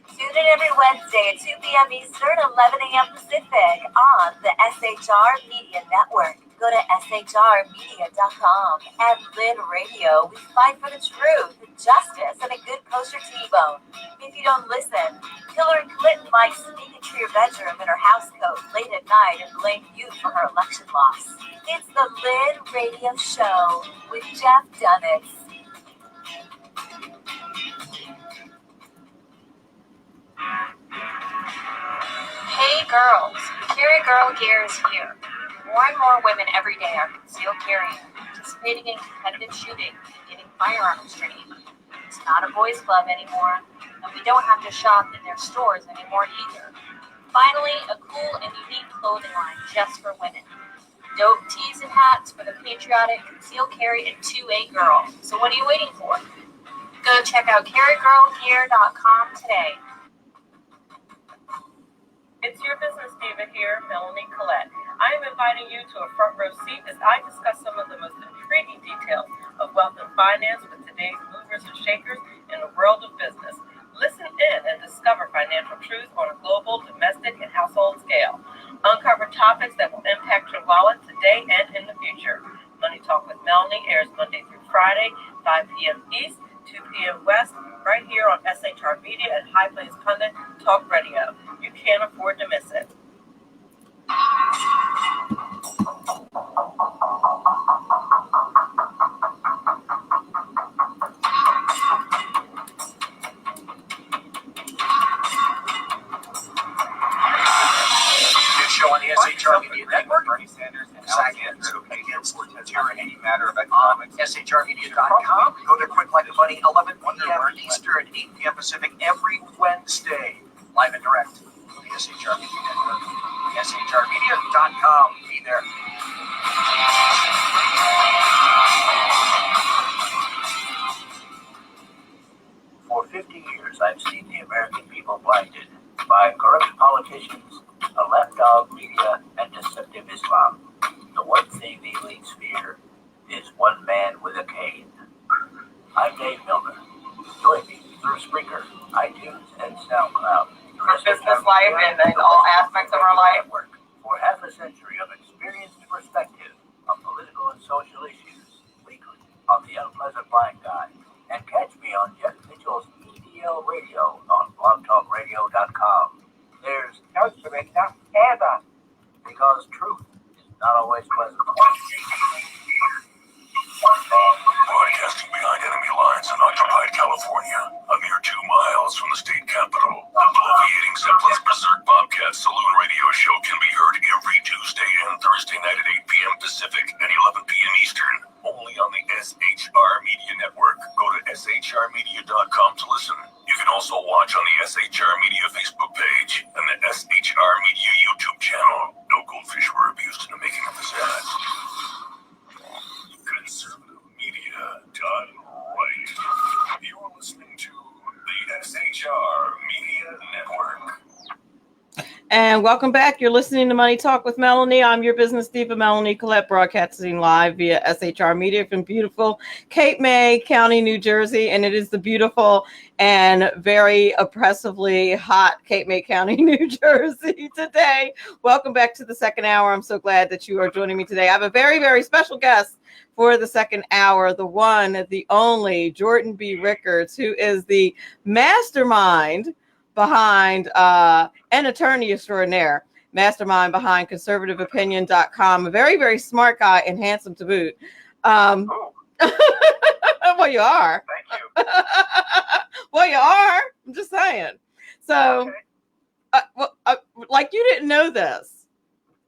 Tune in every Wednesday at 2 p.m. Eastern, 11 a.m. Pacific on the SHR Media Network. Go to shrmedia.com. At Lid Radio, we fight for the truth, justice, and a good kosher T-bone. If you don't listen, Hillary Clinton might sneak into your bedroom in her housecoat late at night and blame you for her election loss. It's the Lid Radio Show with Jeff Dunitz. Hey girls, Carry Girl Gear is here. More and more women every day are concealed carrying, participating in competitive shooting, and getting firearms training. It's not a boys' club anymore, and we don't have to shop in their stores anymore either. Finally, a cool and unique clothing line just for women. Dope tees and hats for the patriotic, concealed carry, and 2A girl. So what are you waiting for? Go check out carrygirlgear.com today. It's your business diva here, Melanie Collette. I am inviting you to a front row seat as I discuss some of the most intriguing details of wealth and finance with today's today's movers and shakers in the world of business. Listen in and discover financial truths on a global, domestic, and household scale. Uncover topics that will impact your wallet today and in the future. Money Talk with Melanie airs Monday through Friday, 5 p.m. East, 2 p.m. West, right here on SHR Media and High Plains Pundit Talk Radio. You can't afford to miss it. Show on the SHR Media Network. Bernie Sanders and against tyranny, matter of economics. SHRmedia.com. Go to Quick Like Money, 11 p.m. Eastern, 8 p.m. Pacific every Wednesday. Live and direct on the SHR Media Network. SHRmedia.com. Be there. For 50 years, I've seen the American people blinded by corrupt politicians, a lapdog media, and deceptive Islam. The one thing the elites fear is one man with a cane. I'm Dave Milner. Join me through Spreaker, iTunes, and SoundCloud. Our business life and in all aspects of our life. For half a century of experienced perspective on political and social issues, weekly on The Unpleasant Blind Guy. And catch me on Jeff Mitchell's EDL Radio on blogtalkradio.com. There's no surrender ever, because truth is not always pleasant. Broadcasting behind enemy lines in occupied California, a mere 2 miles from the state capital, the bloviating Zeppelin's Berserk Bobcat Saloon radio show can be heard every Tuesday and Thursday night at 8 p.m. Pacific and 11 p.m. Eastern, only on the SHR Media Network. Go to shrmedia.com to listen. You can also watch on the SHR Media Facebook page and the SHR Media YouTube channel. No goldfish were abused in the making of this ad. Conservative media done right. You're listening to the SHR Media Network. And welcome back. You're listening to Money Talk with Melanie. I'm your business diva, Melanie Collette, broadcasting live via SHR Media from beautiful Cape May County, New Jersey. And it is the beautiful and very oppressively hot Cape May County, New Jersey today. Welcome back to the second hour. I'm so glad that you are joining me today. I have a very, very special guest for the second hour, the one, the only Jordan B. Rickards, who is the mastermind behind an attorney extraordinaire, mastermind behind conservativeopinion.com, a very, very smart guy and handsome to boot. Well, you are. Thank you. Well, you are. I'm just saying. So, Okay. Like you didn't know this.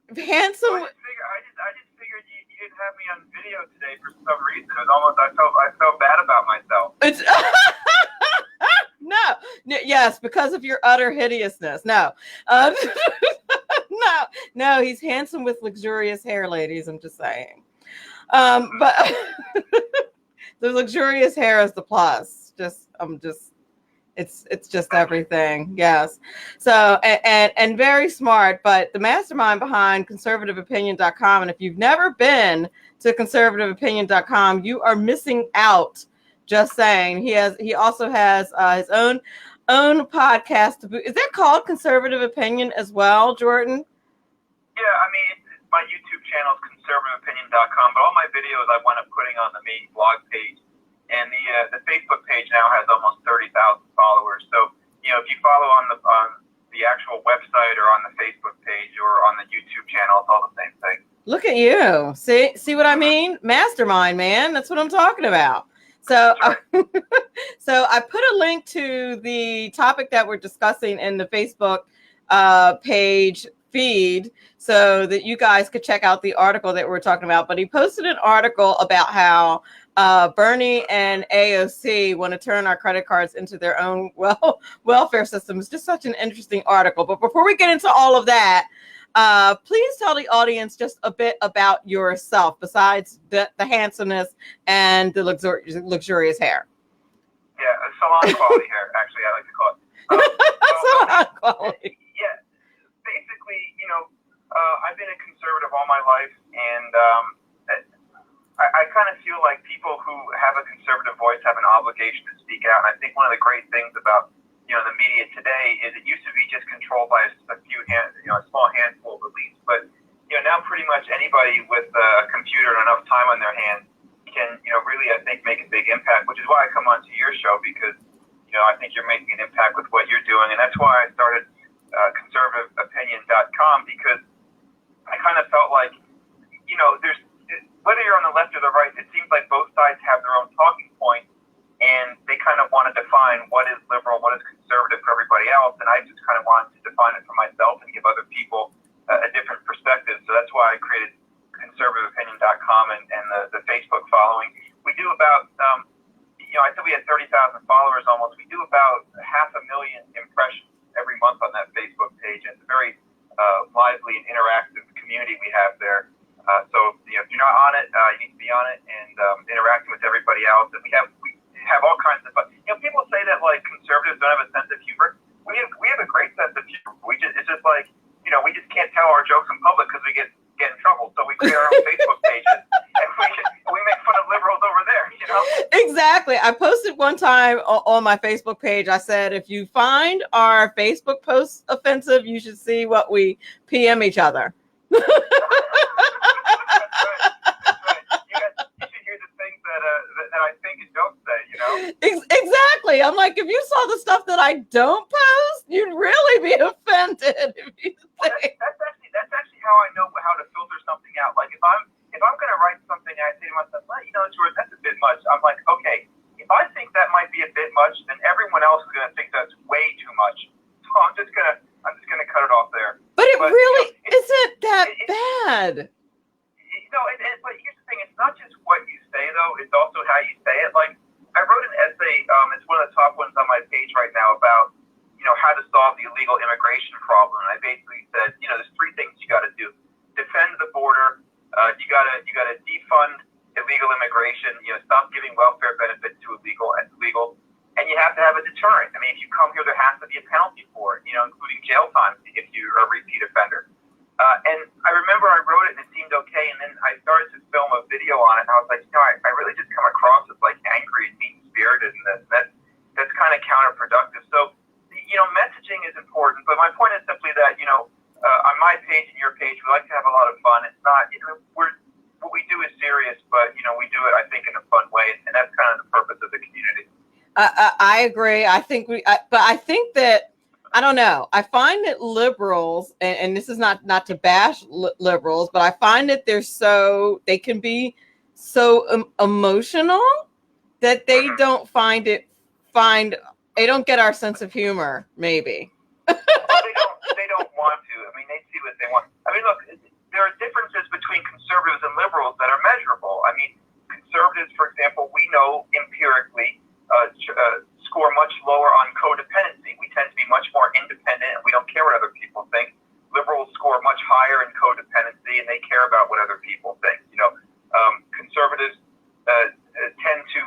Handsome. I just figured you didn't have me on video today for some reason. It was almost I felt bad about myself. It's yes, because of your utter hideousness. No, no, he's handsome with luxurious hair, ladies. I'm just saying. But the luxurious hair is the plus. It's just everything. Yes. So, and very smart, but the mastermind behind conservativeopinion.com. And if you've never been to conservativeopinion.com, you are missing out. Just saying. He also has his own podcast. Is that called Conservative Opinion as well, Jordan? Yeah, I mean, my YouTube channel is conservativeopinion.com, but all my videos I wound up putting on the main blog page. And the Facebook page now has almost 30,000 followers. So, if you follow on the actual website or on the Facebook page or on the YouTube channel, it's all the same thing. Look at you. See what I mean? Mastermind, man. That's what I'm talking about. So, so I put a link to the topic that we're discussing in the Facebook page feed so that you guys could check out the article that we're talking about. But he posted an article about how Bernie and AOC want to turn our credit cards into their own welfare system. It's just such an interesting article. But before we get into all of that, please tell the audience just a bit about yourself, besides the handsomeness and the luxurious hair. Yeah, salon quality hair, actually, I like to call it. Salon quality. Yeah, basically, I've been a conservative all my life, and I kind of feel like people who have a conservative voice have an obligation to speak out. And I think one of the great things about the media today is it used to be just controlled by a few a small handful of elites, but now pretty much anybody with a computer and enough time on their hands can really, I think, make a big impact. Which is why I come onto your show, because I think you're making an impact with what you're doing, and that's why I started conservativeopinion.com, because I kind of felt like there's, whether you're on the left or the right, it seems like both sides have their own talking points, and they kind of want to define what is liberal, what is conservative for everybody else, and I just kind of wanted to define it for myself and give other people a different perspective. So that's why I created conservativeopinion.com and the Facebook following. We do about, I said we had 30,000 followers almost. We do about 500,000 impressions every month on that Facebook page. And it's a very lively and interactive community we have there. So if you're not on it, you need to be on it and interacting with everybody else. And we have all kinds of fun. People say that like conservatives don't have a sense of humor. We have a great sense of humor. It's just like we just can't tell our jokes in public because we get in trouble. So we create our own Facebook pages and we make fun of liberals over there. Exactly. I posted one time on my Facebook page. I said, if you find our Facebook posts offensive, you should see what we PM each other. That's right. You should hear the things that I think and don't say, Exactly. I'm like, if you saw the stuff that I don't post, you'd really be offended. That's actually how I know how to filter something out. Like if I'm going to write something, I say to myself, George, that's a bit much. I'm like, okay, if I think that might be a bit much, then everyone else is going to think that's way too much. So I'm just gonna cut it off there. But really isn't that bad. But here's the thing: it's not just what you say, though; it's also how you say it. Like I wrote an essay. It's one of the top ones on my page right now about how to solve the illegal immigration problem. And I basically said, there's three things you got to do: defend the border. You gotta defund illegal immigration. Stop giving welfare benefits to illegal, and you have to have a deterrent. I mean, if you come here, there has to be a penalty for it, including jail time if you're a repeat offender. And I remember I wrote it and it seemed okay, and then I started to film a video on it, and I was like, I really just come across as like angry and mean-spirited, and that's kind of counterproductive. So, messaging is important, but my point is simply that, on my page and your page, we like to have a lot of fun. It's not, what we do is serious, but, we do it, I think, in a fun way, and that's kind of the purpose of the community. I agree. I think but I think that, I don't know. I find that liberals, and this is not to bash liberals, but I find that they can be so emotional that they don't they don't get our sense of humor, maybe. They don't want to. I mean, they see what they want. I mean, look, there are differences between conservatives and liberals that are measurable. I mean, conservatives, for example, we know empirically score much lower on codependency. We tend to be much more independent, and we don't care what other people think. Liberals score much higher in codependency, and they care about what other people think. Conservatives tend to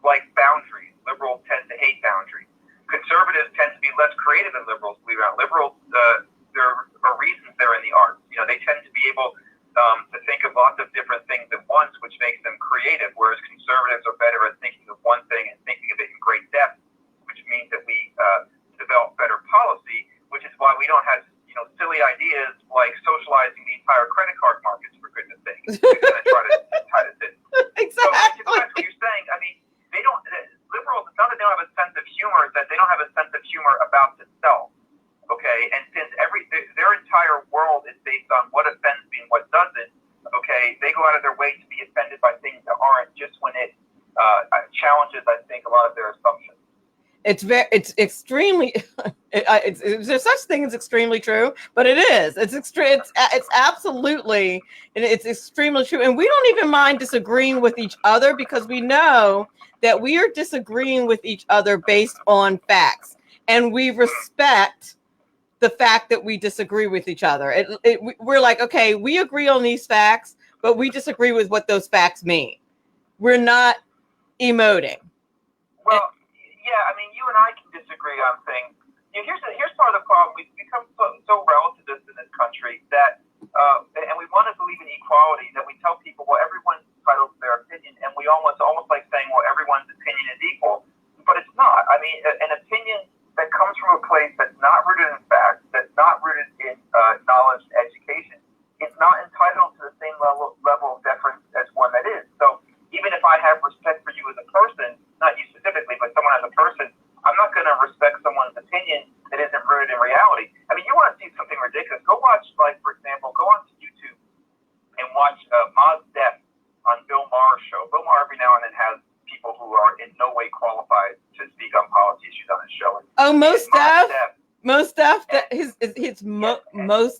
like boundaries. Liberals tend to hate boundaries. Conservatives tend to be less creative than liberals. Believe it or not, liberals, there are reasons they're in the arts. They tend to be able to think of lots of different things at once, which makes them creative, whereas conservatives are better at thinking of one thing and thinking of it in great depth, which means that we develop better policy, which is why we don't have silly ideas like socializing the entire credit card markets, for goodness sakes. We're going to try to tie this in. Exactly. So that's what you're saying. I mean, liberals, it's not that they don't have a sense of humor, it's that they don't have a sense of humor about themselves. Okay, and since their entire world is based on what offends me and what doesn't, okay, they go out of their way to be offended by things that aren't, just when it challenges, I think, a lot of their assumptions. It's extremely. There's such thing as extremely true, but it is. It's absolutely, and it's extremely true. And we don't even mind disagreeing with each other because we know that we are disagreeing with each other based on facts, and we respect the fact that we disagree with each other. We're like, okay, we agree on these facts, but we disagree with what those facts mean. We're not emoting. Well, yeah, I mean, you and I can disagree on things. Here's part of the problem. We've become so relativist in this country that, and we want to believe in equality, that we tell people, well, everyone's entitled to their opinion. level of deference as one that is. So even if I have respect for you as a person, not you specifically, but someone as a person, I'm not going to respect someone's opinion that isn't rooted in reality. I mean, you want to see something ridiculous? Go watch, like, for example, go onto YouTube and watch Maz Def on Bill Maher's show. Bill Maher every now and then has people who are in no way qualified to speak on policy issues on his show. Oh, most stuff. Most stuff. And Most he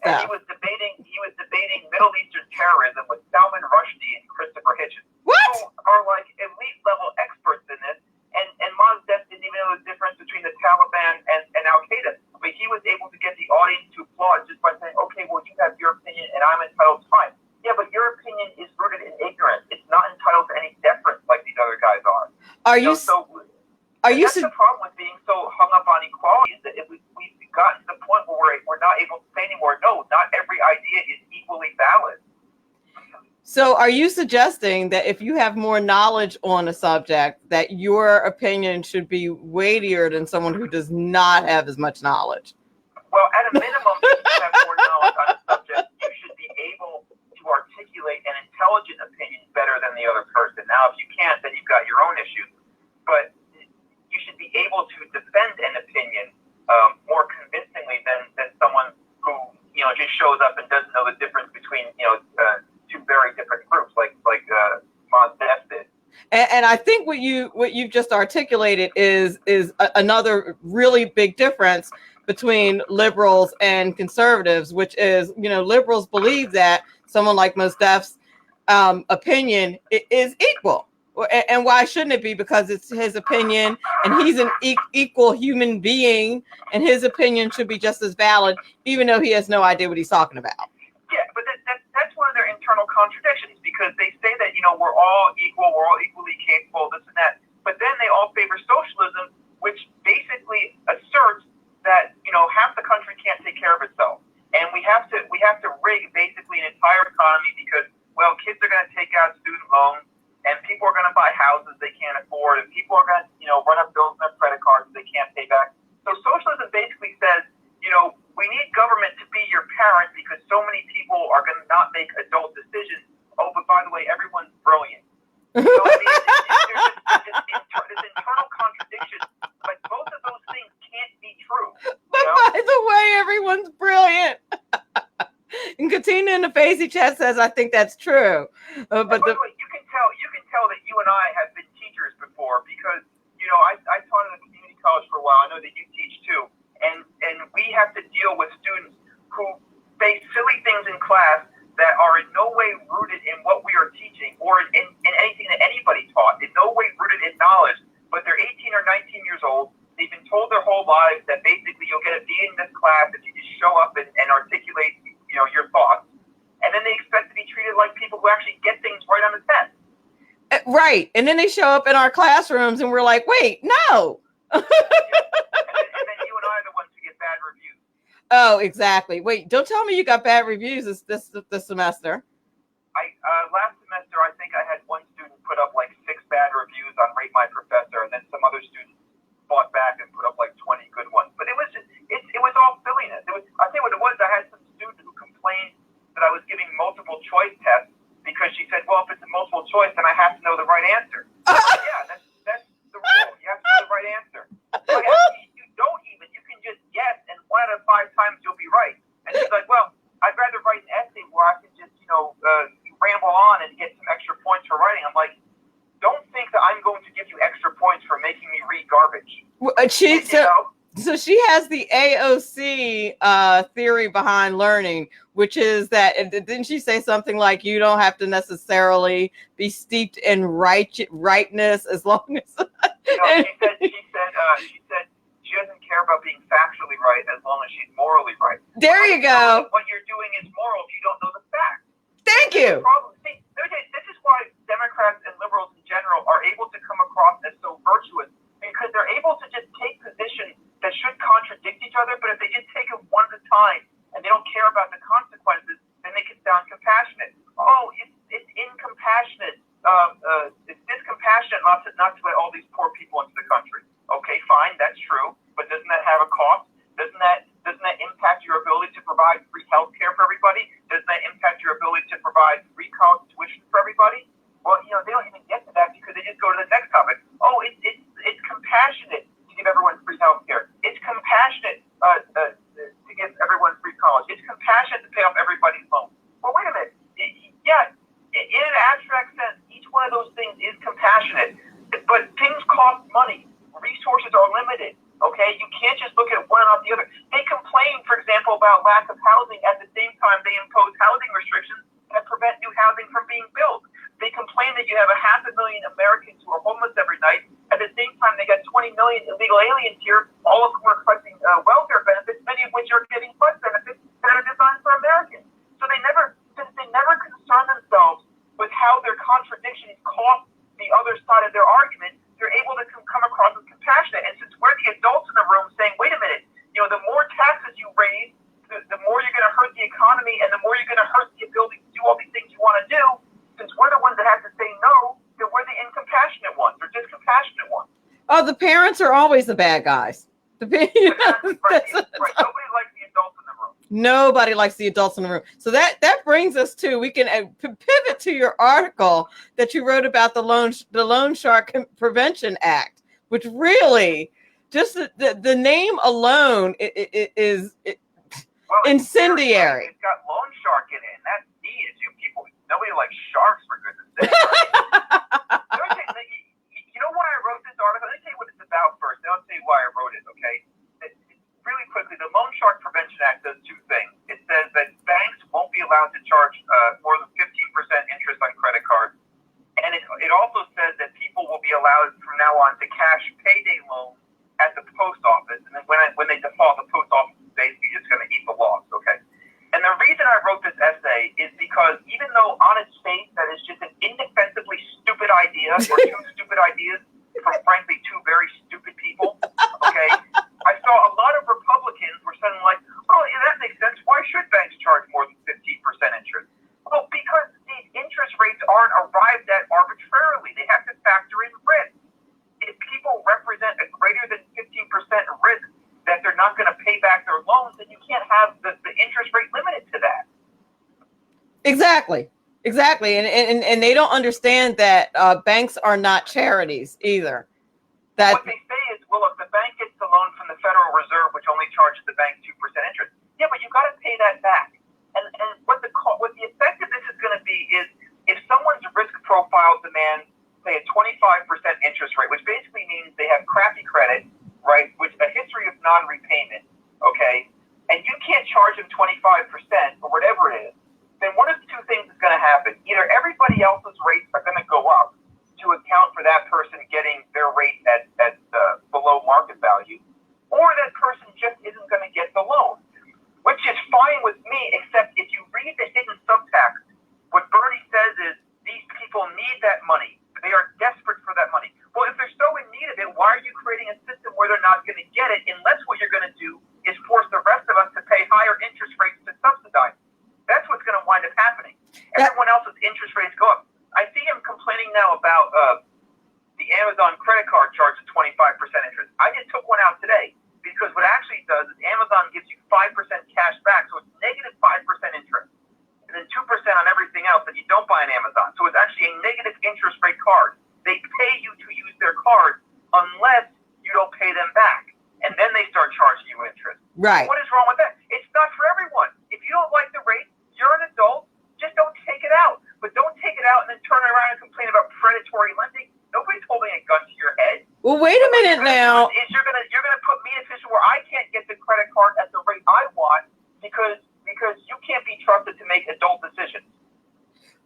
stuff. was debating Middle Eastern terrorism with Salman Rushdie and Christopher Hitchens, What? who are like elite level experts in this. And Maz Def didn't even know the difference between the Taliban and Al Qaeda, but he was able to get the audience to applaud just by saying, "Okay, well, you have your opinion, and I'm entitled to mine." Yeah, but your opinion is rooted in ignorance. It's not entitled to any deference like these other guys are. That's the problem with being so hung up on equality, is that we've gotten to the point where we're not able to say anymore, no, not every idea is equally valid. So are you suggesting that if you have more knowledge on a subject, that your opinion should be weightier than someone who does not have as much knowledge? Well, at a minimum, if you have more knowledge on a subject, you should be able to articulate an intelligent opinion better than the other person. Now, if you can't, then you've got your own issues. But you should be able to defend an opinion more convincingly than someone who, just shows up and doesn't know the difference between, two very different groups, like Maz Def did. And I think what you've just articulated is another really big difference between liberals and conservatives, which is, liberals believe that someone like Mos Def's opinion is equal. And why shouldn't it be? Because it's his opinion, and he's an equal human being, and his opinion should be just as valid, even though he has no idea what he's talking about. Yeah, but that's one of their internal contradictions, because they say that, we're all equal, we're all equally capable, this and that. But then they all favor socialism, which basically asserts that, half the country can't take care of itself. And we have to rig basically an entire economy because, well, kids are going to take out student loans, and people are going to buy houses they can't afford, and people are going to, run up bills on their credit cards they can't pay back. So socialism basically says, we need government to be your parent because so many people are going to not make adult decisions. Oh, but by the way, everyone's brilliant. There's internal contradiction, but both of those things can't be true. But by the way, everyone's brilliant. And Katina in the Facey chat says, I think that's true. But by the way, you can tell that you and I have been teachers before, because I taught at a community college for a while. I know that you teach too, and we have to deal with students who say silly things in class that are in no way rooted in what we are teaching or in anything that anybody taught, in no way rooted in knowledge. But they're 18 or 19 years old. They've been told their whole lives that basically you'll get a B in this class if you just show up and articulate your thoughts, and then they expect to be treated like people who actually get things right on the test. Right, and then they show up in our classrooms, and we're like, "Wait, no." and then you and I are the ones who get bad reviews. Oh, exactly. Wait, don't tell me you got bad reviews this semester. Last semester, I think I had one student put up like 6 bad reviews on Rate My Professor, and then some other students fought back and put up like 20 good ones. But it was all silliness. I think what it was, I had some student who complained that I was giving multiple choice tests because she said, well, if it's a multiple choice, then I have to know the right answer. Yeah, that's the rule. You have to know the right answer. But you don't even. You can just guess, and 1 out of 5 times you'll be right. And she's like, well, I'd rather write an essay where I can just, ramble on and get some extra points for writing. I'm like, don't think that I'm going to give you extra points for making me read garbage. So she has the AOC theory behind learning, which is that, didn't she say something like, you don't have to necessarily be steeped in rightness as long as... She said she doesn't care about being factually right as long as she's morally right. There you go. What you're doing is moral if you don't know the facts. Thank you. See, this is why Democrats and liberals in general are able to come across as so virtuous, because they're able to just take positions that should contradict each other, but if they just take it one at a time and they don't care about the consequences, then they can sound compassionate. Oh, it's incompassionate. It's discompassionate not to let all these poor people into the country. Okay, fine, that's true, but doesn't that have a cost? Doesn't that impact your ability to provide free health care for everybody? Doesn't that impact your ability to to provide free college tuition for everybody. Well, they don't even get to that because they just go to the next topic. Oh, it's compassionate to give everyone free health care. It's compassionate to give everyone free college. It's compassionate to pay off everybody's loans. Well, wait a minute. Yeah, in an abstract sense, each one of those things is compassionate. But things cost money. Resources are limited. Okay, you can't just look at one and not the other. They complain, for example, about lack of housing. At the same time, they impose housing restrictions that prevent new housing from being built. They complain that you have 500,000 Americans who are homeless every night. At the same time, they got 20 million illegal aliens here, all of whom are collecting welfare benefits, many of which are getting flood benefits that are designed for Americans. So since they never concern themselves with how their contradictions cost the other side of their argument, they're able to come across as compassionate. And since we're the adults in the room saying, wait a minute, the more taxes you raise, the more you're going to hurt the economy, and the more you're going to hurt the ability to do all these things you want to do, since we're the ones that have to say no, then we're the incompassionate ones, or discompassionate ones. Oh, the parents are always the bad guys. Right. Nobody likes the adults in the room. Nobody likes the adults in the room. So that brings us to, we can pivot to your article that you wrote about the Loan Shark Prevention Act, which really, just the name alone is incendiary. It's got loan shark in it, and that's neat. Nobody likes sharks, for goodness sake. You know why I wrote this article? Let me tell you what it's about first. Then I'll tell you why I wrote it, okay? Really quickly, the Loan Shark Prevention Act does two things. It says that banks won't be allowed to charge more than 15% interest on credit cards. And it also says that people will be allowed from now on to cash payday loans at the post office. And then when they default, the post office is basically just going to eat the loss, okay? And the reason I wrote this essay is because even though on its face that is just an indefensibly stupid idea, or two stupid ideas from frankly two very stupid people, okay, I saw a lot of Republicans were suddenly like, oh, yeah, that makes sense. Why should banks charge more than 15% interest? Well, because these interest rates aren't arrived at arbitrarily. They have to factor in risk. If people represent a greater than 15% risk that they're not going to pay back their loans, then you can't have the interest rate limited to that. Exactly. And they don't understand that banks are not charities either. What they say is, well, if the bank gets the loan from the Federal Reserve, which only charges the bank 2% interest, yeah, but you've got to pay that back. And what the effect of this is going to be is if someone's risk profile demands, say, a 25% interest rate, which basically means they have crappy credit, right, which a history of non-repayment, okay, and you can't charge them 25% or whatever it is, then one of the two things is going to happen. Either everybody else's rates are going to go up to account for that person getting their rate at below market value, or that person just isn't going to get the loan, which is fine with me, except if you read the hidden subtext, what Bernie says is these people need that money. They are desperate for that money. Well, if they're so in need of it, why are you creating a system where they're not going to get it unless what you're going to do is force the rest of us to pay higher interest rates to subsidize? That's what's going to wind up happening. Everyone else's interest rates go up. I see him complaining now about the Amazon credit card charge of 25% interest. I just took one out today because what it actually does is Amazon gives you 5% cash back, so it's negative 5% interest, and then 2% on everything else that you don't buy on Amazon. So it's actually a negative interest rate card. They pay you to use their card unless you don't pay them back, and then they start charging you interest. Right. What is wrong with that? It's not for everyone. If you don't like the rate, you're an adult, just don't take it out. But don't take it out and then turn around and complain about predatory lending. Nobody's holding a gun to your head. Well, wait a minute now. You're gonna put me in a position where I can't get the credit card at the rate I want because you can't be trusted to make adult decisions.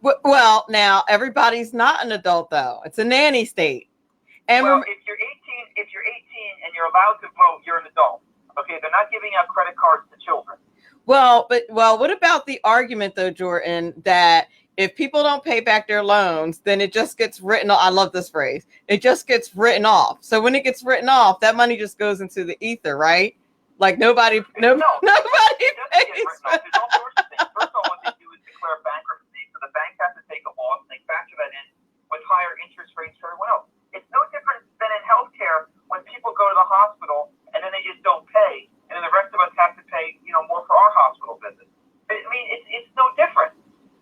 Well, now everybody's not an adult though. It's a nanny state. And well, if you're 18 and you're allowed to vote, you're an adult. Okay, they're not giving out credit cards to children. Well, what about the argument though, Jordan, that if people don't pay back their loans, then it just gets written off. I love this phrase. It just gets written off. So when it gets written off, that money just goes into the ether, right? Like nobody pays. There's all sorts of things. First of all, what they do is declare bankruptcy. So the bank has to take a loss and they factor that in with higher interest rates for everyone else. It's no different than in healthcare when people go to the hospital and then they just don't pay, and then the rest of us have to pay, more for our hospital visits. I mean, it's no different.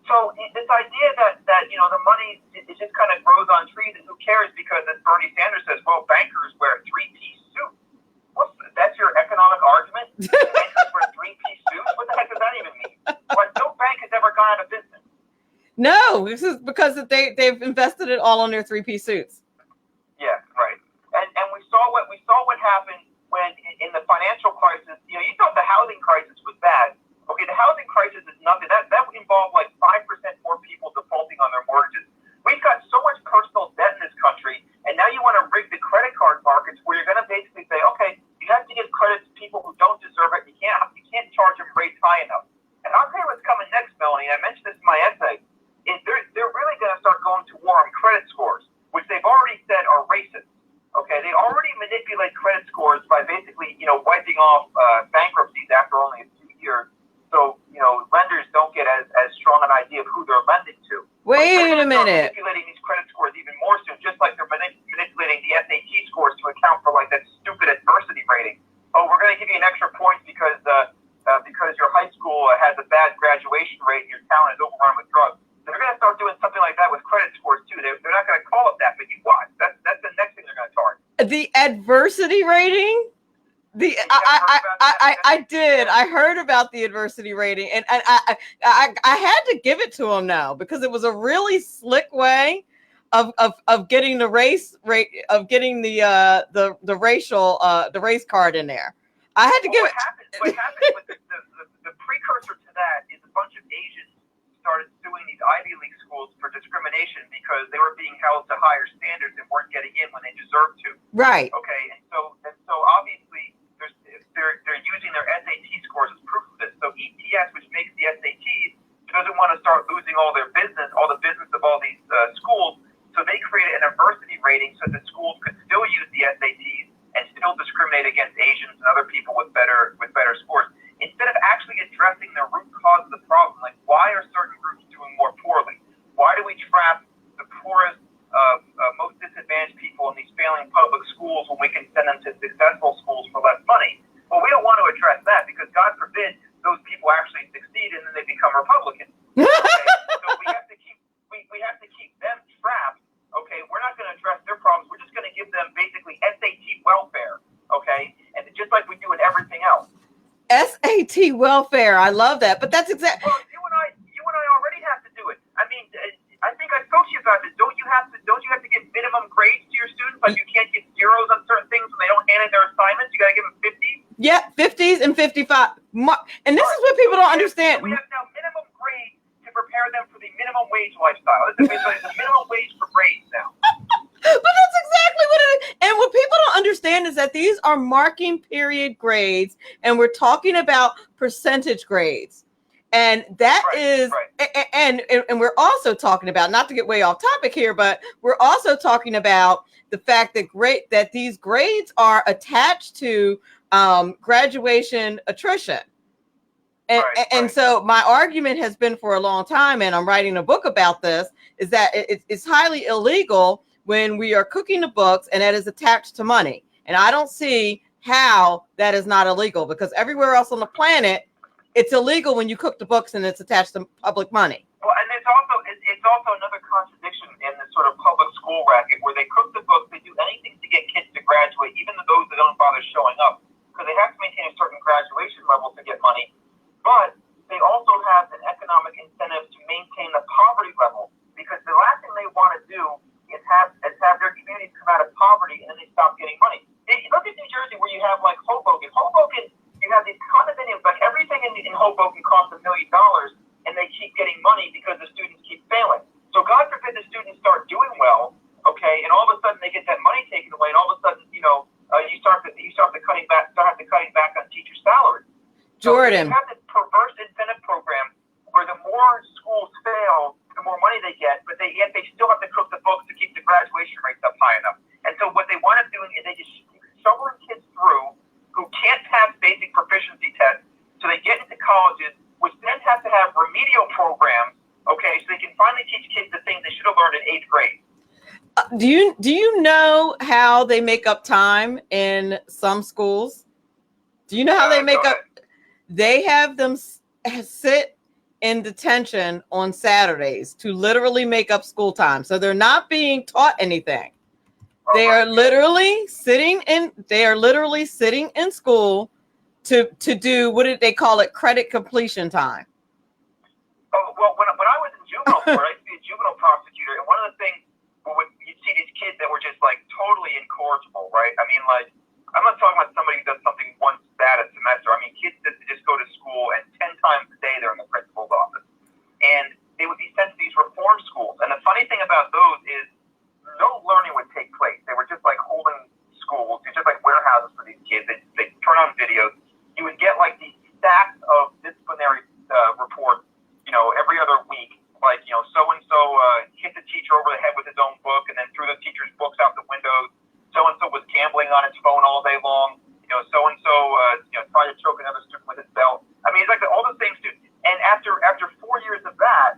So this idea that the money it just kind of grows on trees and who cares because as Bernie Sanders says, well, bankers wear three-piece suits. That's your economic argument? Bankers wear three-piece suits? What the heck does that even mean? Like, no bank has ever gone out of business. No, this is because they've invested it all on their three-piece suits. Yeah, right. And we saw what happened when in the financial crisis. You thought the housing crisis was bad. Okay, the housing crisis is nothing. That involved like 5% more people defaulting on their mortgages. We've got so much personal debt in this country, and now you want to rig the credit card markets where you're going to basically say, okay, you have to give credit to people who don't deserve it. You can't charge them rates high enough. And I'll tell you what's coming next, Melanie. I mentioned this in my essay. Is they're really going to start going to war on credit scores, which they've already said are racist. Okay, they already manipulate credit scores by basically, wiping off bankruptcies after only a few years. So, lenders don't get as strong an idea of who they're lending to. Wait a minute. Manipulating these credit scores even more soon, just like they're manipulating the SAT scores to account for like that stupid adversity rating. Oh, we're going to give you an extra point because your high school has a bad graduation rate and your town is overrun with drugs. They're going to start doing something like that with credit scores too. They're not going to call it that, but you watch. That's the next thing they're going to target. The adversity rating. I did. I heard about the adversity rating, and I had to give it to him now because it was a really slick way of getting the race rate of getting the racial the race card in there. I had to give it. What happened with the precursor to that is a bunch of Asians started suing these Ivy League schools for discrimination because they were being held to higher standards and weren't getting in when they deserved to. Right. Okay, and so obviously they're using their SAT scores as proof of this. So ETS, which makes the SATs, doesn't want to start losing all the business of all these schools. So they created an adversity rating so that schools could still use the SATs and still discriminate against Asians and other people with better scores. Instead of actually addressing the root cause of the problem, like why are certain groups doing more poorly? Why do we trap the poorest, most disadvantaged people in these failing public schools when we can send them to successful schools for less money? Well, we don't want to address that because God forbid those people actually succeed and then they become Republicans. Okay? So we have to keep them trapped. Okay, we're not going to address their problems. We're just going to give them basically SAT welfare. Okay, and just like we do in everything else. SAT welfare. I love that, but that's exactly. Well, you and I already have to do it. I mean, I think I spoke to you about this. Don't you have to give minimum grades to your students? Like you can't get zeros on certain things when they don't hand in their assignments. You got to give them 50s. Yeah, 50s and 55. And this is what people don't understand. We have now minimum grades to prepare them for the minimum wage lifestyle. This is the minimum wage for grades now. But that's exactly what it is. And what people don't understand is that these are marking period grades, and we're talking about percentage grades. And that is, and we're also talking about, not to get way off topic here, but we're also talking about the fact that these grades are attached to graduation attrition. And so my argument has been for a long time, and I'm writing a book about this, is that it's highly illegal when we are cooking the books and that is attached to money. And I don't see how that is not illegal, because everywhere else on the planet, it's illegal when you cook the books and it's attached to public money. Well, and it's also another contradiction in this sort of public school racket where they cook the books, they do anything to get kids to graduate, even those that don't bother showing up, because they have to maintain a certain graduation level to get money. But they also have an economic incentive to maintain the poverty level, because the last thing they want to do is have their communities come out of poverty and then they stop getting money. Look at New Jersey where you have like Hoboken. You have these condominiums, like everything in Hoboken costs $1 million, and they keep getting money because the students keep failing. So God forbid the students start doing well, okay, and all of a sudden they get that money taken away, and all of a sudden, you start cutting back on teacher salaries. Jordan. So you have this perverse incentive program where the more schools fail, the more money they get, but yet they still have to cook the books to keep the graduation rates up high enough. And so what they wind up doing is they just shoveling kids through who can't pass basic proficiency tests, so they get into colleges, which then have to have remedial programs, okay, so they can finally teach kids the things they should have learned in 8th grade. Do you know how they make up time in some schools? Do you know how they make up? They have them sit in detention on Saturdays to literally make up school time. So they're not being taught anything. They are literally sitting in school to do, what did they call it? Credit completion time. Oh, well, when I was in juvenile court, I used to be a juvenile prosecutor, and one of the things, you'd see these kids that were just like totally incorrigible, right? I mean, like, I'm not talking about somebody who does something once bad a semester. I mean, kids that just go to school and 10 times a day they're in the principal's office. And they would be sent to these reform schools. And the funny thing about those is no learning would take place. They were just like holding schools, just like warehouses for these kids. They turn on videos. You would get like these stacks of disciplinary reports, every other week. Like, so-and-so hit the teacher over the head with his own book and then threw the teacher's books out the windows. So-and-so was gambling on his phone all day long. So-and-so, tried to choke another student with his belt. I mean, it's like all the same students. And after 4 years of that,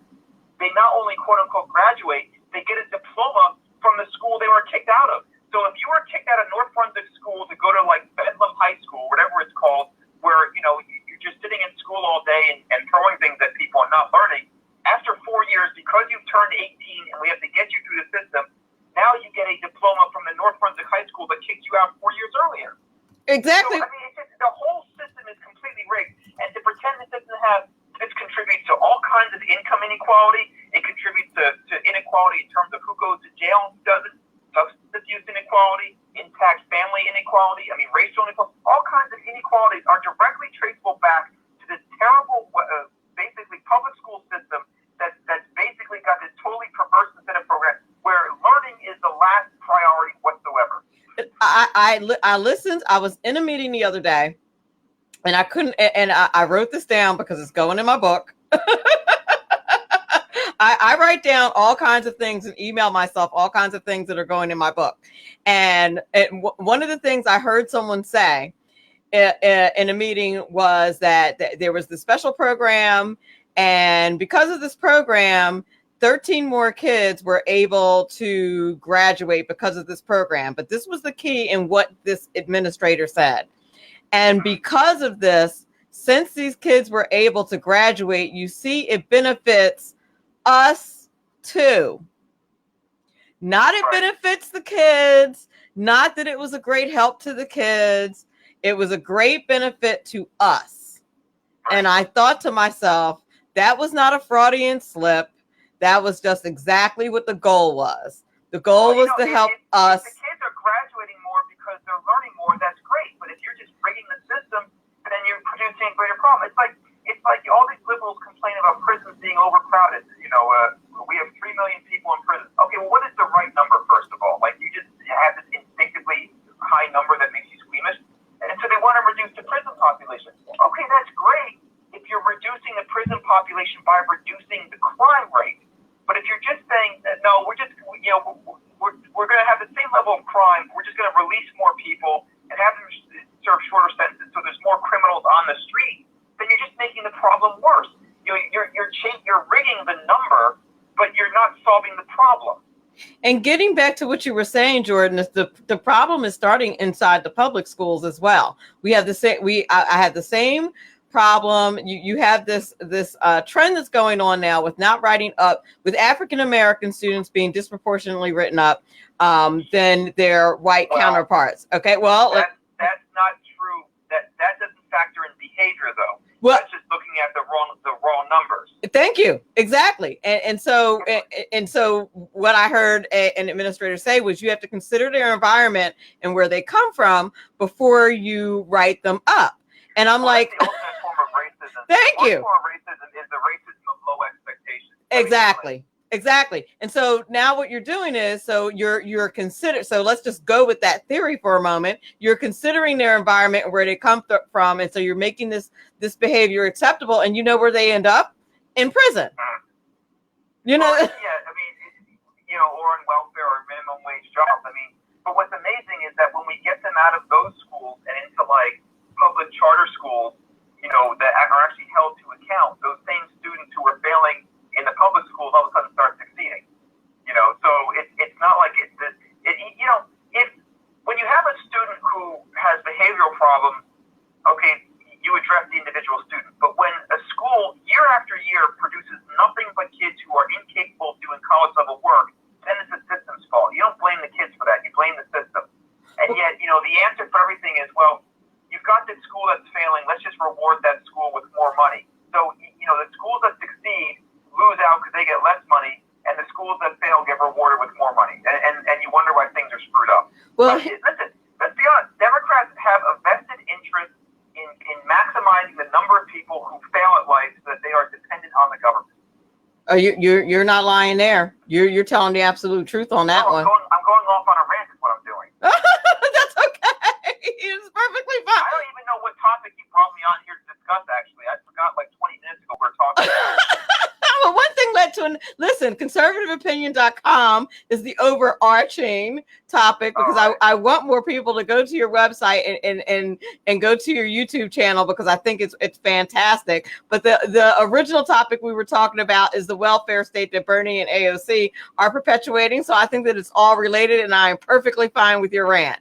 they not only quote-unquote graduate, they get a diploma from the school they were kicked out of. So if you were kicked out of North Brunswick School to go to like Bedlam High School, whatever it's called, where, you're just sitting in school all day and throwing things at people and not learning, after 4 years, because you've turned 18 and we have to get you through the system, now you get a diploma from the North Brunswick High School that kicked you out 4 years earlier. Exactly. So, I mean, the whole system is completely rigged. And to pretend it doesn't have, this contributes to all kinds of income inequality. It contributes to inequality in terms of who goes to jail and who doesn't, substance abuse inequality, intact family inequality, racial inequality. All kinds of inequalities are directly traceable back to this terrible, basically public school system that's basically got this totally perverse incentive program where learning is the last priority whatsoever. I listened. I was in a meeting the other day, and I couldn't. And I wrote this down because it's going in my book. I write down all kinds of things and email myself all kinds of things that are going in my book. And one of the things I heard someone say in a meeting was that there was the special program, and because of this program, 13 more kids were able to graduate because of this program. But this was the key in what this administrator said. And because of this, since these kids were able to graduate, you see it benefits us too. Not it benefits the kids, not that it was a great help to the kids. It was a great benefit to us. And I thought to myself, that was not a Freudian slip. That was just exactly what the goal was. The goal was to help us. If the kids are graduating more because they're learning more, that's great. But if you're just rigging the system, then you're producing a greater problem. It's like all these liberals complain about prisons being overcrowded. We have 3 million people in prison. Okay, well, what is the right number, first of all? Like, you just have this instinctively high number that makes you squeamish. And so they want to reduce the prison population. Okay, that's great if you're reducing the prison population by reducing the crime rate. But if you're just saying that, no, we're going to have the same level of crime, we're just going to release more people and have them serve shorter sentences so there's more criminals on the street, then you're just making the problem worse. You're rigging the number, but you're not solving the problem. And getting back to what you were saying, Jordan, is the problem is starting inside the public schools as well. We have the same. I had the same problem. You have this trend that's going on now with not writing up, with African American students being disproportionately written up than their white counterparts. Okay, well, that's not true. That doesn't factor in behavior, though. Well, that's just looking at the raw numbers. Thank you. Exactly. And so what I heard an administrator say was you have to consider their environment and where they come from before you write them up. And I'm like, that's the ultimate form of racism. Thank you. One form of racism is the racism of low expectations. Exactly. And so now what you're doing is, so you're considered. So let's just go with that theory for a moment. You're considering their environment and where they come from. And so you're making this behavior acceptable. And you know where they end up? In prison. Yeah, or in welfare or minimum wage jobs. But what's amazing is that when we get them out of those schools and into like public charter schools, that are actually held to account, those same students who are failing in the public schools all of a sudden start succeeding. So it's not like if when you have a student who has behavioral problems, okay, you address the individual student. But when a school year after year incapable of doing college level work, then it's the system's fault. You don't blame the kids for that. You blame the system. And yet, the answer for everything is, well, you've got this school that's failing. Let's just reward that school with more money. So, the schools that succeed lose out because they get less money, and the schools that fail get rewarded with more money. And you wonder why things are screwed up. Well, listen, let's be honest. Democrats have a vested interest in maximizing the number of people who fail at life so that they are dependent on the government. Oh, you're not lying there. You're telling the absolute truth on that one. I'm going off on a rant is what I'm doing. That's okay. It's perfectly fine. I don't even know what topic you brought me on here to discuss, actually. I forgot like 20 minutes ago we were talking about. Well, one thing led to listen, conservativeopinion.com is the overarching topic because I want more people to go to your website and go to your YouTube channel because I think it's fantastic. But the original topic we were talking about is the welfare state that Bernie and AOC are perpetuating. So I think that it's all related, and I am perfectly fine with your rant.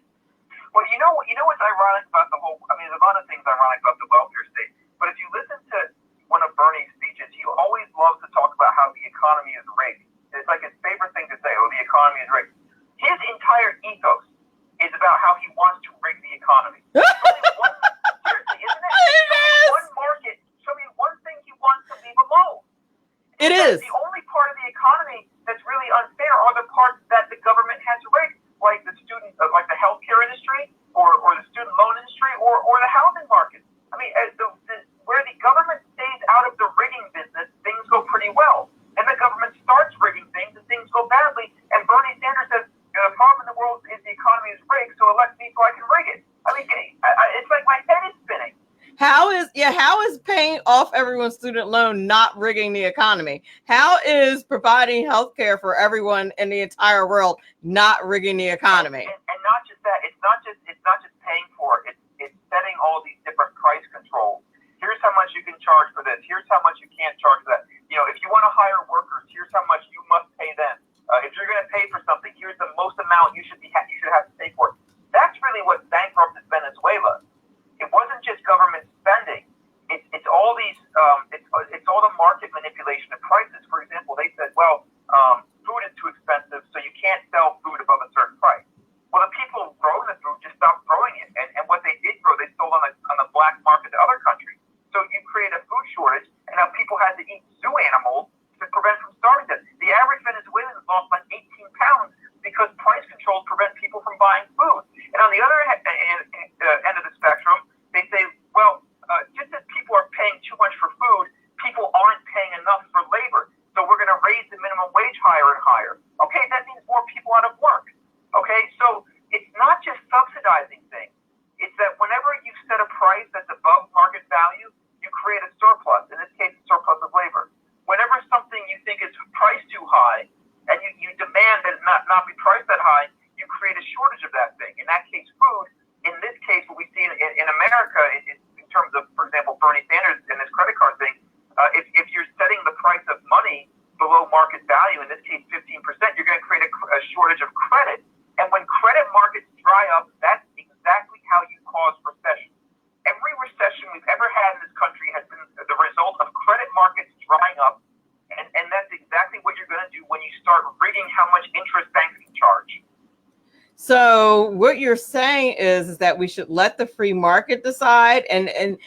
Well, you know what's ironic about there's a lot of things ironic about the welfare state. But if you listen to one of Bernie's speeches, he always loves to talk about how the economy is rigged. It's like his favorite thing to say, the economy is rigged. His entire ethos is about how he wants to rig the economy. Seriously, isn't it? It is. One market, show me one thing he wants to leave alone. It is. The only part of the economy that's really unfair are the parts that the government has rigged, like the healthcare industry, or the student loan industry, or the housing market. I mean, where the government stays out of the rigging business, things go pretty well. And the government starts rigging things, and things go badly. And Bernie Sanders says, the problem in the world is the economy is rigged, so elect me so I can rig it. I mean, it's like my head is spinning. How is paying off everyone's student loan not rigging the economy? How is providing health care for everyone in the entire world not rigging the economy? And not just that, it's not just paying for it. It's setting all these different price controls. Here's how much you can charge for this. Here's how much you can't charge for that. If you want to hire workers, here's how much you must pay them. If you're going to pay for something, here's the most amount you should have to pay for it. That's really what bankrupted Venezuela. It wasn't just government spending. It's all these. It's all the market manipulation of prices. For example, they said, food is too expensive, so you can't sell food above a certain price. Well, the people growing the food just stopped growing it, and what they did grow, they sold on the black market to other countries. So you create a food shortage, and now people had to eat zoo animals to prevent from starving them. The average Venezuelan has lost like 18 pounds because price controls prevent people from buying food. And on the other end of the spectrum, they say, just as people are paying too much for food, people aren't paying enough for labor. So we're going to raise the minimum wage higher and higher. Okay, that means more people out of work. Okay, so it's not just subsidizing things. It's that whenever you set a price that's above market value, you create a surplus, in this case, a surplus of labor. Whenever something you think is priced too high, and you demand that it not be priced that high, you create a shortage of that thing. In that case, food. In this case, what we see in America, in terms of, for example, Bernie Sanders and his credit card thing, if you're setting the price of money below market value, in this case 15%, you're going to create a shortage of credit. And when credit markets dry up, that's exactly how you cause recession. Every recession we've ever had in this country has been the result of credit markets drying up, and that's exactly what you're going to do when you start rigging how much interest banks can charge. So what you're saying is that we should let the free market decide, and if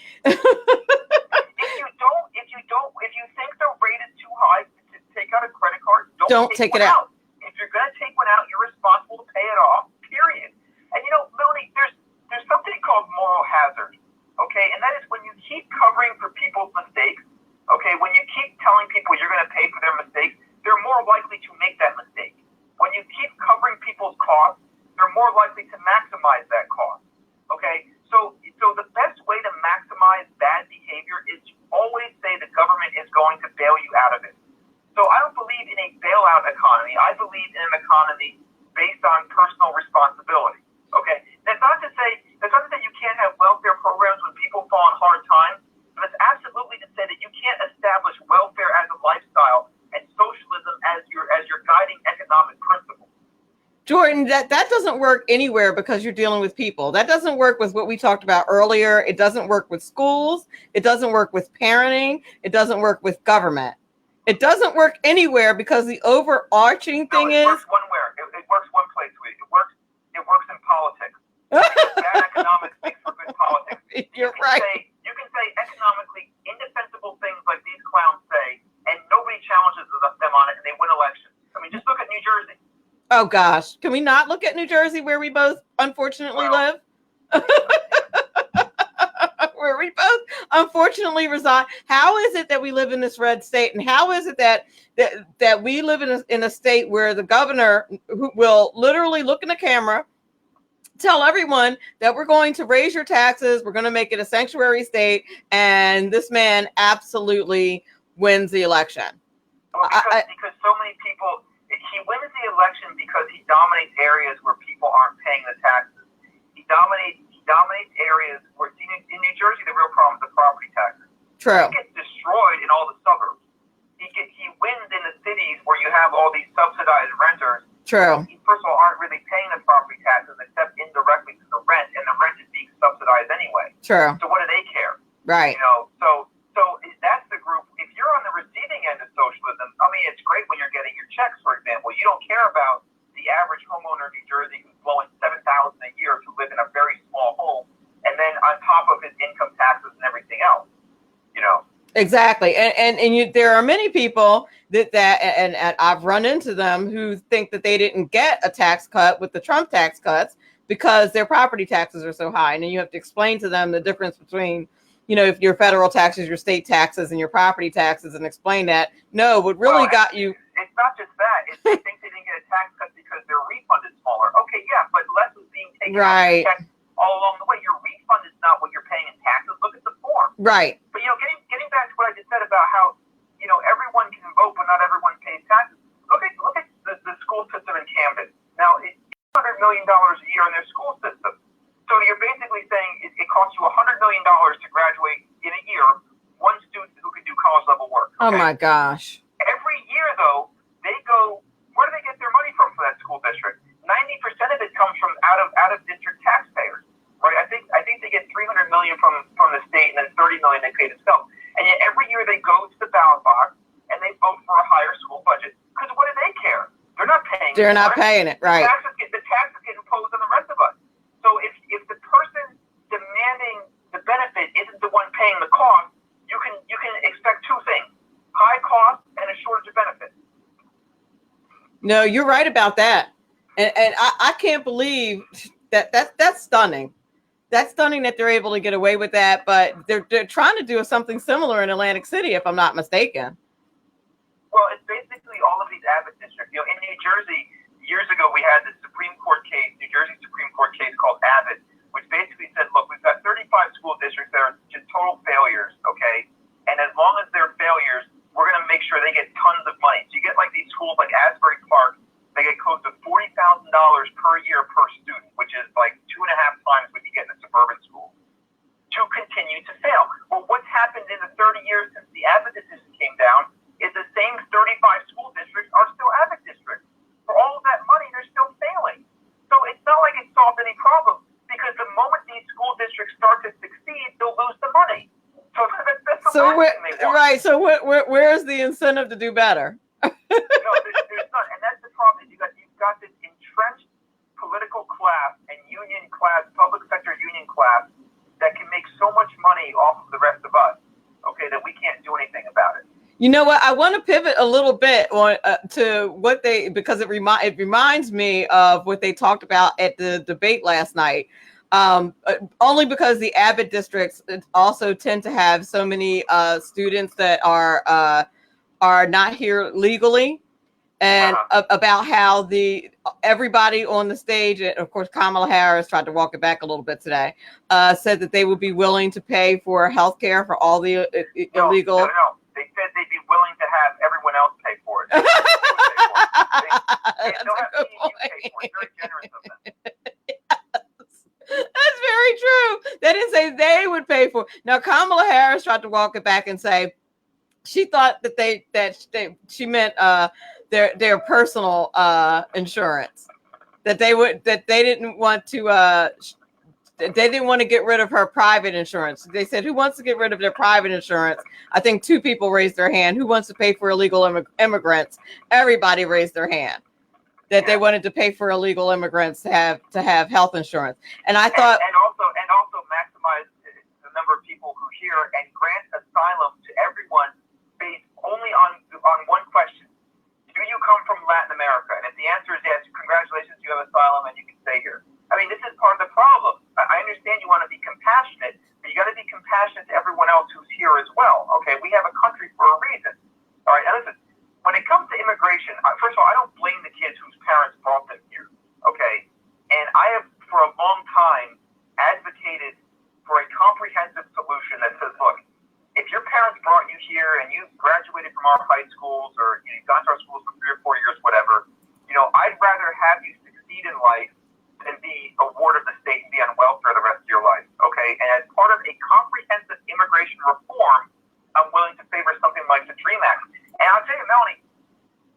you think the rate is too high to take out a credit card, don't take it out. If you're going to take one out, you're responsible to pay it off, period. And Melanie, there's something called moral hazard, okay? And that is when you keep covering for people's mistakes, okay? When you keep telling people you're going to pay for their mistakes, they're more likely to make that mistake. When you keep covering people's costs, they're more likely to maximize that cost, okay? So the best way to maximize bad behavior is to always say the government is going to bail you out of it. So I don't believe in a bailout economy. I believe in an economy based on personal responsibility, okay? That's not to say you can't have welfare programs when people fall on hard times, but it's absolutely to say that you can't establish welfare as a lifestyle and socialism as your guiding economic principle. Jordan, that doesn't work anywhere because you're dealing with people. That doesn't work with what we talked about earlier. It doesn't work with schools. It doesn't work with parenting. It doesn't work with government. It doesn't work anywhere because the overarching thing it is. Works one where. It works one place. It works in politics. Bad economics makes for good politics. You're right. You can say economically indefensible things like these clowns say, and nobody challenges them on it, and they win elections. I mean, just look at New Jersey. Oh gosh, can we not look at New Jersey where we both unfortunately live? Where we both unfortunately reside. How is it that we live in this red state, and how is it that we live in a state where the governor who will literally look in the camera, tell everyone that we're going to raise your taxes, we're going to make it a sanctuary state, and this man absolutely wins the election? Well, because so many people, he wins the election because he dominates areas where people aren't paying the taxes. He dominates areas where, in New Jersey, the real problem is the property taxes. True. He gets destroyed in all the suburbs. He wins in the cities where you have all these subsidized renters. True. First of all, aren't really paying the property taxes except indirectly to the rent, and the rent is being subsidized anyway. True. So what do they care? Right. You know, so that's the group. If you're on the receiving end of socialism, I mean, it's great when you're getting your checks, for example. You don't care about the average homeowner in New Jersey who's blowing $7,000 a year to live in a very small home, and then on top of his income taxes and everything else. You know. Exactly, there are many people that I've run into them who think that they didn't get a tax cut with the Trump tax cuts because their property taxes are so high, and then you have to explain to them the difference between, if your federal taxes, your state taxes, and your property taxes, and explain that. No, what really got you. It's not just that. It's they think they didn't get a tax cut because their refund is smaller. Okay, yeah, but less is being taken out of the check all along the way. Your refund is not what you're paying in taxes. Look at the form. Right. But getting back to what I just said about how everyone can vote, but not everyone pays taxes. Look at the school system in Camden. Now it's $100 million a year in their school system. So you're basically saying it costs you $100 million to graduate in a year. One student who can do college level work. Okay? Oh my gosh. Every year though, they go. Where do they get their money from for that school district? 90% of it comes from out of district taxpayers. Right? I think they get $300 million from the state, and then $30 million they pay themselves. And yet every year they go to the ballot box and they vote for a higher school budget. Because what do they care? They're not paying. They're not paying it, right? The taxes get imposed on the rest of us. So if the person demanding the benefit isn't the one paying the cost, you can expect two things: high cost and a shortage of benefits. No, you're right about that, and I can't believe that's stunning. That's stunning that they're able to get away with that, but they're trying to do something similar in Atlantic City, if I'm not mistaken. Well, it's basically all of these Abbott districts. In New Jersey, years ago, we had this Supreme Court case, New Jersey Supreme Court case called Abbott, which basically said, look, we've got 35 school districts that are just total failures, okay? And as long as they're failures, we're going to make sure they get tons of money. So you get like these schools like Asbury Park, they get close to $40,000 per year per student, which is like 2.5 times what you get in a suburban school, to continue to fail. Well, what's happened in the 30 years since the Abbott decision came down is the same 35 school districts are still Abbott districts. For all of that money, they're still failing. So it's not like it solved any problem, because the moment these school districts start to succeed, they'll lose the money. So that's the last thing they want. Right. So where's the incentive to do better? No, there's not, and that's the problem. You've got this entrenched political class and union class, public sector union class, that can make so much money off of the rest of us, okay, that we can't do anything about it. You know what? I want to pivot a little bit on to what because it reminds me of what they talked about at the debate last night. Only because the Abbott districts also tend to have so many students that are not here legally, and about how everybody on the stage, and of course Kamala Harris tried to walk it back a little bit today, said that they would be willing to pay for health care for all the illegal. No. They said they'd be willing to have everyone else pay for it. They'll have you pay for it. Very generous of them. That's very true. They didn't say they would pay for it. Now Kamala Harris tried to walk it back and say she thought that she meant their personal insurance, that they didn't want to they didn't want to get rid of her private insurance. They said, who wants to get rid of their private insurance? I think 2 people raised their hand. Who wants to pay for illegal immigrants? Everybody raised their hand that they wanted to pay for illegal immigrants to have health insurance. And I thought, and also maximize the number of people who hear and grant asylum to everyone based only on one question: do you come from Latin America? And if the answer is yes, congratulations, you have asylum and you can stay here. I mean, this is part of the problem. I understand you want to be compassionate, but you got to be compassionate to everyone else who's here as well. Okay, we have a country for a reason. All right, now listen. When it comes to immigration, first of all, I don't blame the kids whose parents brought them here. Okay, and I have for a long time advocated for a comprehensive solution that says, look, if your parents brought you here and you graduated from our high schools or you've gone to our schools for 3 or 4 years, whatever, I'd rather have you succeed in life than be a ward of the state and be on welfare the rest of your life, okay? And as part of a comprehensive immigration reform, I'm willing to favor something like the DREAM Act. And I'll tell you, Melanie,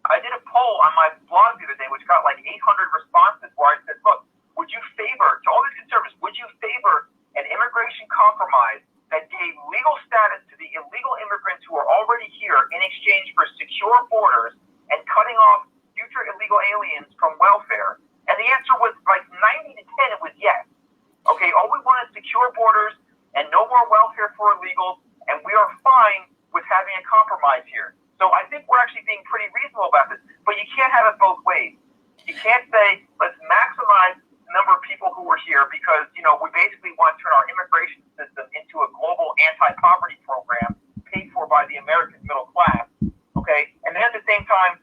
I did a poll on my blog the other day, which got like 800 responses, where I said, look, would you favor, to all these conservatives, would you favor an immigration compromise that gave legal status to the illegal immigrants who are already here in exchange for secure borders and cutting off future illegal aliens from welfare? And the answer was like 90 to 10, it was yes. Okay, all we want is secure borders and no more welfare for illegals, and we are fine with having a compromise here. So I think we're actually being pretty reasonable about this, but you can't have it both ways. You can't say, let's maximize the number of people who are here because, we basically want to turn our immigration system into a global anti-poverty program paid for by the American middle class, okay? And then at the same time,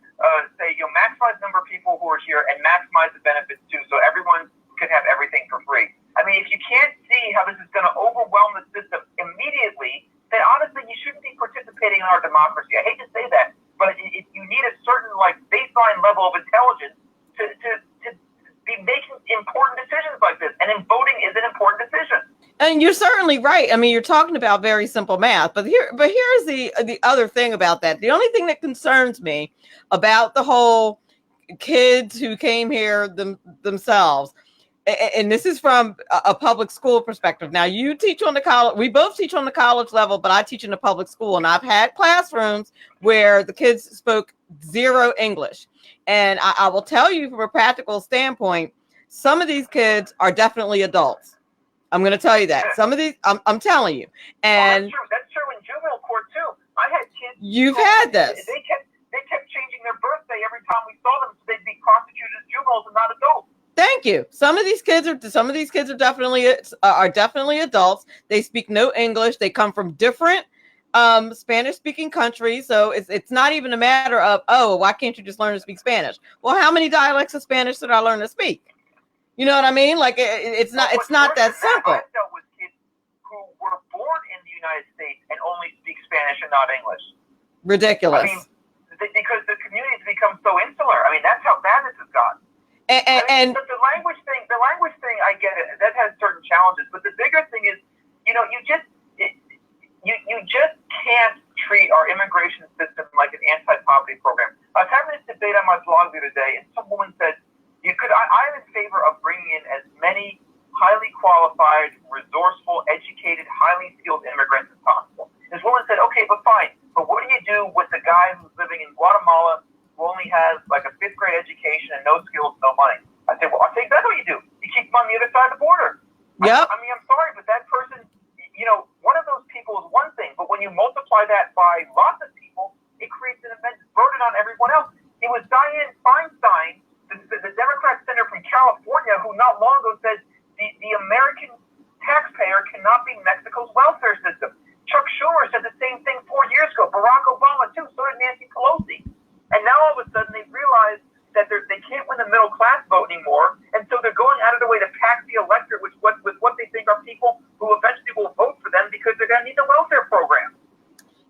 say, maximize the number of people who are here and maximize the benefits too, so everyone can have everything for free. I mean, if you can't see how this is going to overwhelm the system immediately, then honestly, you shouldn't be participating in our democracy. I hate to say that, but you need a certain baseline level of intelligence to be making important decisions like this. And then voting is an important decision. and you're certainly right. I mean, you're talking about very simple math, but here's the other thing about that. The only thing that concerns me about the whole kids who came here themselves. And this is from a public school perspective. Now, you teach on the college. We both teach on the college level, but I teach in a public school. And I've had classrooms where the kids spoke 0 English. And I will tell you from a practical standpoint, some of these kids are definitely adults. I'm going to tell you that. Some of these, I'm telling you. And that's true in juvenile court, too. I had kids. You've had this. They kept changing their birthday every time we saw them, so they'd be prosecuted as juveniles and not adults. Thank you. Some of these kids are definitely adults. They speak no English. They come from different Spanish-speaking countries. So it's not even a matter of, why can't you just learn to speak Spanish? Well, how many dialects of Spanish did I learn to speak? You know what I mean? Like it's not that simple. I dealt with kids who were born in the United States and only speak Spanish and not English. Ridiculous. I mean, because the community's become so insular. I mean, that's how bad this has gotten. And the language thing, I get it. That has certain challenges, but the bigger thing is, you just can't treat our immigration system like an anti-poverty program. I was having this debate on my blog the other day, and some woman said, I'm in favor of bringing in as many highly qualified, resourceful, educated, highly skilled immigrants as possible. This woman said, okay, but fine, but what do you do with the guy who's living in Guatemala who only has like a 5th grade education and no skills, no money? I said, well, I think that's what you do. You keep them on the other side of the border. Yep. I mean, I'm sorry, but that person, one of those people is one thing, but when you multiply that by lots of people, it creates an immense burden on everyone else. It was Dianne Feinstein, the Democrat senator from California, who not long ago said the American taxpayer cannot be Mexico's welfare system. Chuck Schumer said the same thing 4 years ago. Barack Obama, too. So did Nancy Pelosi. And now all of a sudden they've realized that they can't win the middle class vote anymore. And so they're going out of their way to pack the electorate with what they think are people who eventually will vote for them because they're going to need the welfare program.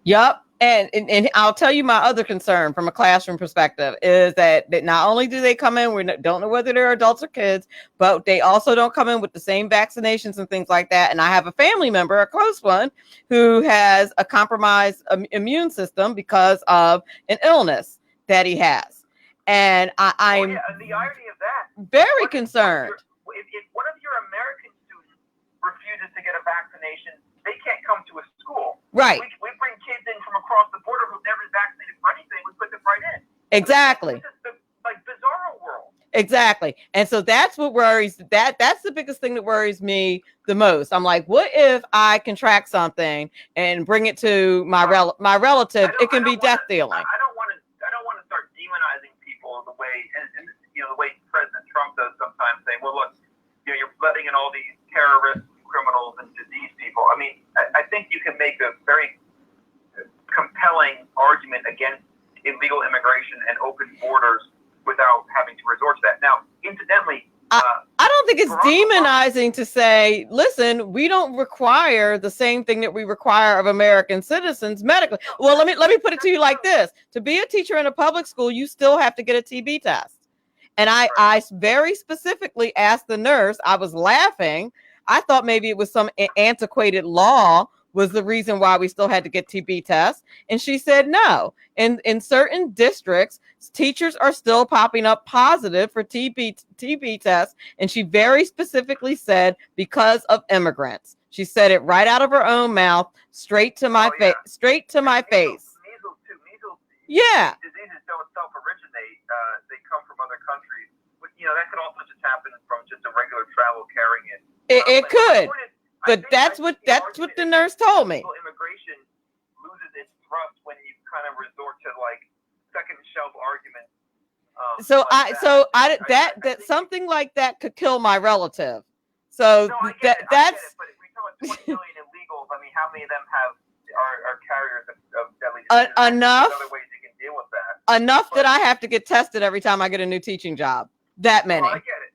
Yep. And I'll tell you my other concern from a classroom perspective is that not only do they come in, we don't know whether they're adults or kids, but they also don't come in with the same vaccinations and things like that. And I have a family member, a close one, who has a compromised immune system because of an illness that he has. And I'm the irony of that, very concerned. If one of your American students refuses to get a vaccination, they can't come to a school. Right. We bring kids in from across the border who've never been vaccinated for anything. We put them right in. Exactly. This is the bizarro world. Exactly. And so that's what worries that's the biggest thing that worries me the most. I'm like, what if I contract something and bring it to my relative? It can be death dealing. I don't want to start demonizing people the way and the way President Trump does sometimes, saying, well, look, you're letting in all these terrorists, criminals, and disease people. I mean, I think you can make a very compelling argument against illegal immigration and open borders without having to resort to that. Now, incidentally, I don't think it's demonizing to say, listen, we don't require the same thing that we require of American citizens medically. Well, let me put it to you like this. To be a teacher in a public school, you still have to get a TB test. And I very specifically asked the nurse, I was laughing. I thought maybe it was some antiquated law was the reason why we still had to get TB tests. And she said, no, in certain districts, teachers are still popping up positive for TB tests. And she very specifically said, because of immigrants. She said it right out of her own mouth, straight to my face, straight to my face. Measles too. Measles. Yeah. Diseases don't self-originate. They come from other countries. But, that could also just happen from just a regular travel carrying it. It could. But that's what the nurse told me. Immigration loses its thrust when you kind of resort to like second shelf arguments. That something like that could kill my relative. So no, I get it, but if we talk about 20 million illegals, I mean, how many of them are carriers of deadly diseases? Enough. Other ways you can deal with that. Enough that I have to get tested every time I get a new teaching job. That many. No, I get it.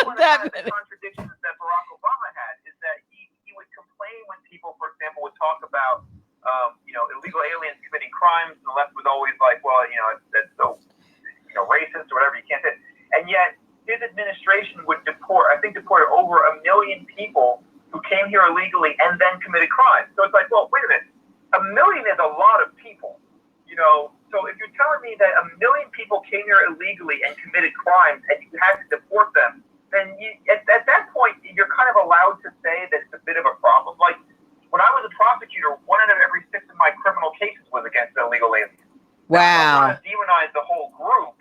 One of the contradictions that Barack Obama had is that he would complain when people, for example, would talk about illegal aliens committing crimes, and the left was always like, well, that's so racist or whatever, you can't say it. And yet his administration would deported over 1 million people who came here illegally and then committed crimes. So it's like, well, wait a minute, 1 million is a lot of people, So if you're telling me that 1 million people came here illegally and committed crimes and you had to deport them, then at that point, you're kind of allowed to say that it's a bit of a problem. Like, when I was a prosecutor, 1 out of every 6 of my criminal cases was against illegal aliens. Wow. Now, I'm not going to demonize the whole group,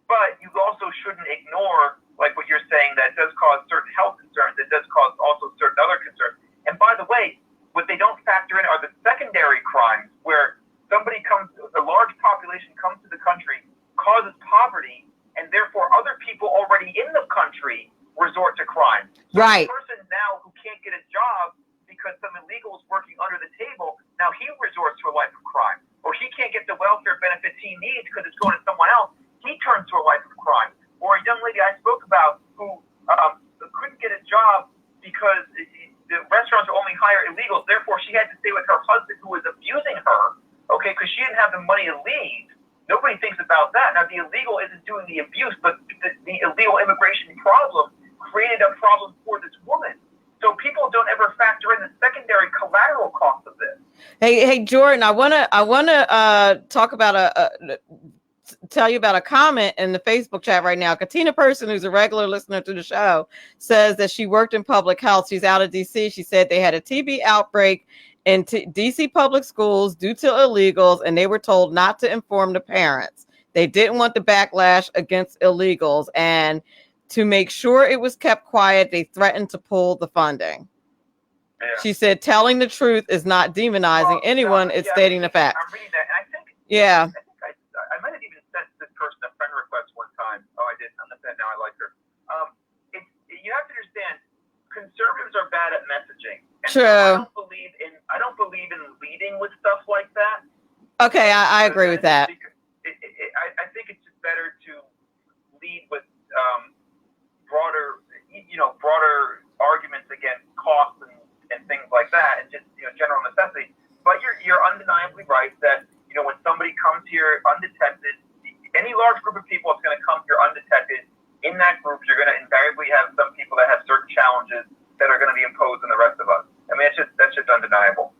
but you also shouldn't ignore, like what you're saying, that does cause certain health concerns. It does cause also certain other concerns. And by the way, what they don't factor in are the secondary crimes where a large population comes to the country, causes poverty, and therefore other people already in the country resort to crime. So right. The person now who can't get a job because some illegal is working under the table, now he resorts to a life of crime. Or he can't get the welfare benefits he needs because it's going to someone else. He turns to a life of crime. Or a young lady I spoke about who couldn't get a job because the restaurants only hire illegals. Therefore, she had to stay with her husband who was abusing her. Okay, because she didn't have the money to leave. Nobody thinks about that. Now, the illegal isn't doing the abuse, but the illegal immigration problem created a problem for this woman. So people don't ever factor in the secondary collateral cost of this. Hey, Jordan, I wanna talk about tell you about a comment in the Facebook chat right now. Katina Person, who's a regular listener to the show, says that she worked in public health. She's out of DC. She said they had a TB outbreak in DC public schools due to illegals, and they were told not to inform the parents. They didn't want the backlash against illegals, and to make sure it was kept quiet, they threatened to pull the funding. Yeah. She said, telling the truth is not demonizing anyone, it's stating the facts. I'm reading that, and I think, yeah. I might have even sent this person a friend request one time. Oh, I did. I'm not that now. I like her. You have to understand, conservatives are bad at messaging. And true. So I don't believe in leading with stuff like that. Okay, I agree with that. I think it's just better to lead with broader arguments against costs and things like that, and just general necessity. But you're undeniably right that when somebody comes here undetected, any large group of people is going to come here undetected. In that group, you're going to invariably have some people that have certain challenges that are going to be imposed on the rest of us. I mean, that's just undeniable.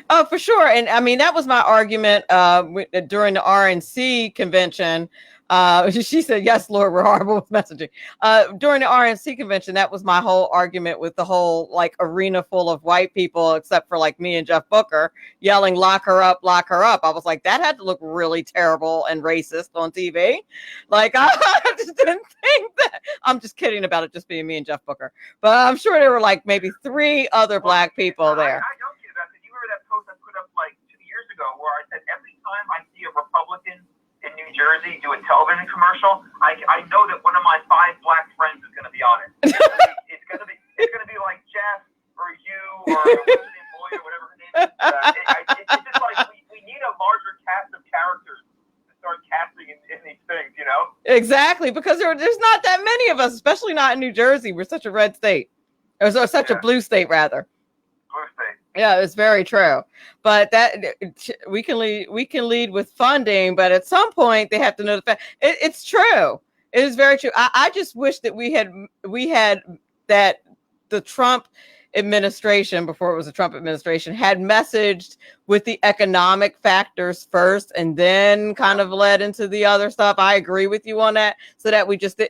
Oh, for sure. And I mean, that was my argument during the RNC convention. She said, yes, Lord, we're horrible with messaging. During the RNC convention, that was my whole argument with the whole like arena full of white people, except for like me and Jeff Booker yelling, lock her up, lock her up. I was like, that had to look really terrible and racist on TV. Like, I just didn't think that. I'm just kidding about it just being me and Jeff Booker. But I'm sure there were like maybe 3 other black people there. I don't get that. You remember that post I put up like 2 years ago where I said every time I see a Republican in New Jersey do a television commercial, I know that one of my 5 black friends is going to be on it. It's going to be like Jeff or you or what's her name, Boy or whatever her name is. It's just like we need a larger cast of characters to start casting in these things, you know? Exactly, because there's not that many of us, especially not in New Jersey. We're such a red state, or such a blue state rather. Blue state. Yeah, it's very true. But that we can lead with funding, but at some point they have to know the fact. It's true. It is very true. I just wish that we had that the Trump administration, before it was a Trump administration, had messaged with the economic factors first and then kind of led into the other stuff. I agree with you on that, so that we just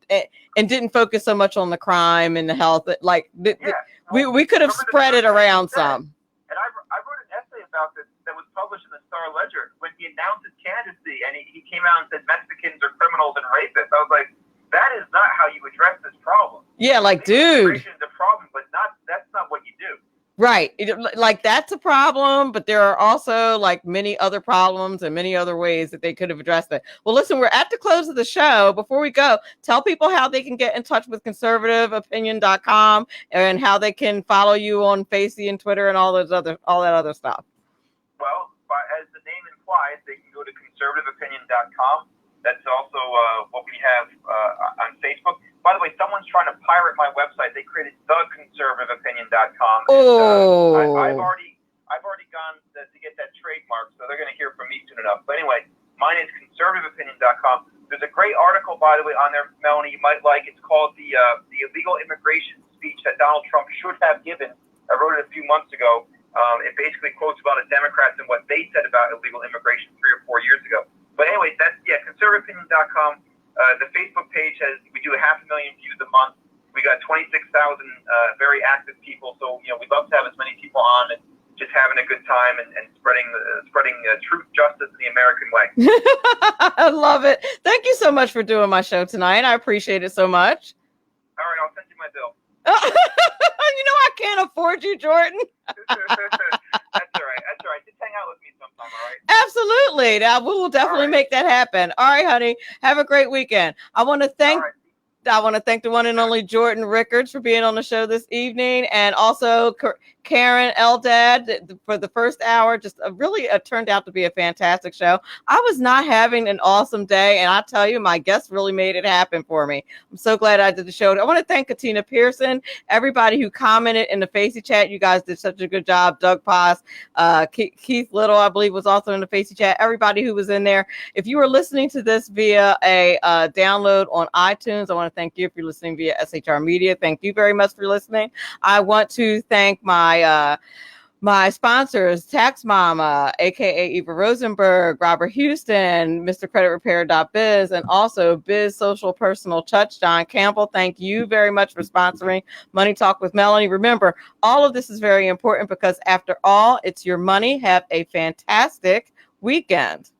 and didn't focus so much on the crime and the health. Like we could have spread it around some. And I wrote an essay about this that was published in the Star Ledger when he announced his candidacy, and he came out and said Mexicans are criminals and rapists. I was like, that is not how you address this problem. Yeah, like, dude. Immigration is a problem, but that's not what you do. Right. Like, that's a problem, but there are also like many other problems and many other ways that they could have addressed it. Well, listen, we're at the close of the show. Before we go, tell people how they can get in touch with conservativeopinion.com and how they can follow you on Facey and Twitter and all that other stuff. Well, as the name implies, they can go to conservativeopinion.com. That's also what we have on Facebook. By the way, someone's trying to pirate my website. They created theconservativeopinion.com. Oh. I've already gone to get that trademark, so they're going to hear from me soon enough. But anyway, mine is conservativeopinion.com. There's a great article, by the way, on there, Melanie, you might like. It's called the illegal immigration speech that Donald Trump should have given. I wrote it a few months ago. It basically quotes about the Democrats and what they said about illegal immigration 3 or 4 years ago. But anyway, conservativeopinion.com. The Facebook page we do 500,000 views a month. We got 26,000 very active people. So, we'd love to have as many people on and just having a good time and spreading truth, justice in the American way. I love it. Thank you so much for doing my show tonight. I appreciate it so much. All right, I'll send you my bill. I can't afford you, Jordan. That's all right. Just hang out with me sometime, all right? Absolutely. Now, we will definitely make that happen. All right, honey. Have a great weekend. I want to thank the one and only Jordan Rickards for being on the show this evening, and also Keren Eldad for the first hour. Just turned out to be a fantastic show. I was not having an awesome day, and I tell you, my guests really made it happen for me. I'm so glad I did the show. I want to thank Katina Pearson, everybody who commented in the Facey chat. You guys did such a good job. Doug Paz, Keith Little, I believe, was also in the Facey chat. Everybody who was in there. If you were listening to this via a download on iTunes, I want to thank you. If you're listening via SHR Media, thank you very much for listening. I want to thank my sponsors, Tax Mama, aka Eva Rosenberg, Robert Houston, Mr. Credit Repair.biz, and also Biz Social Personal Touch, John Campbell. Thank you very much for sponsoring Money Talk with Melanie. Remember, all of this is very important because after all, it's your money. Have a fantastic weekend.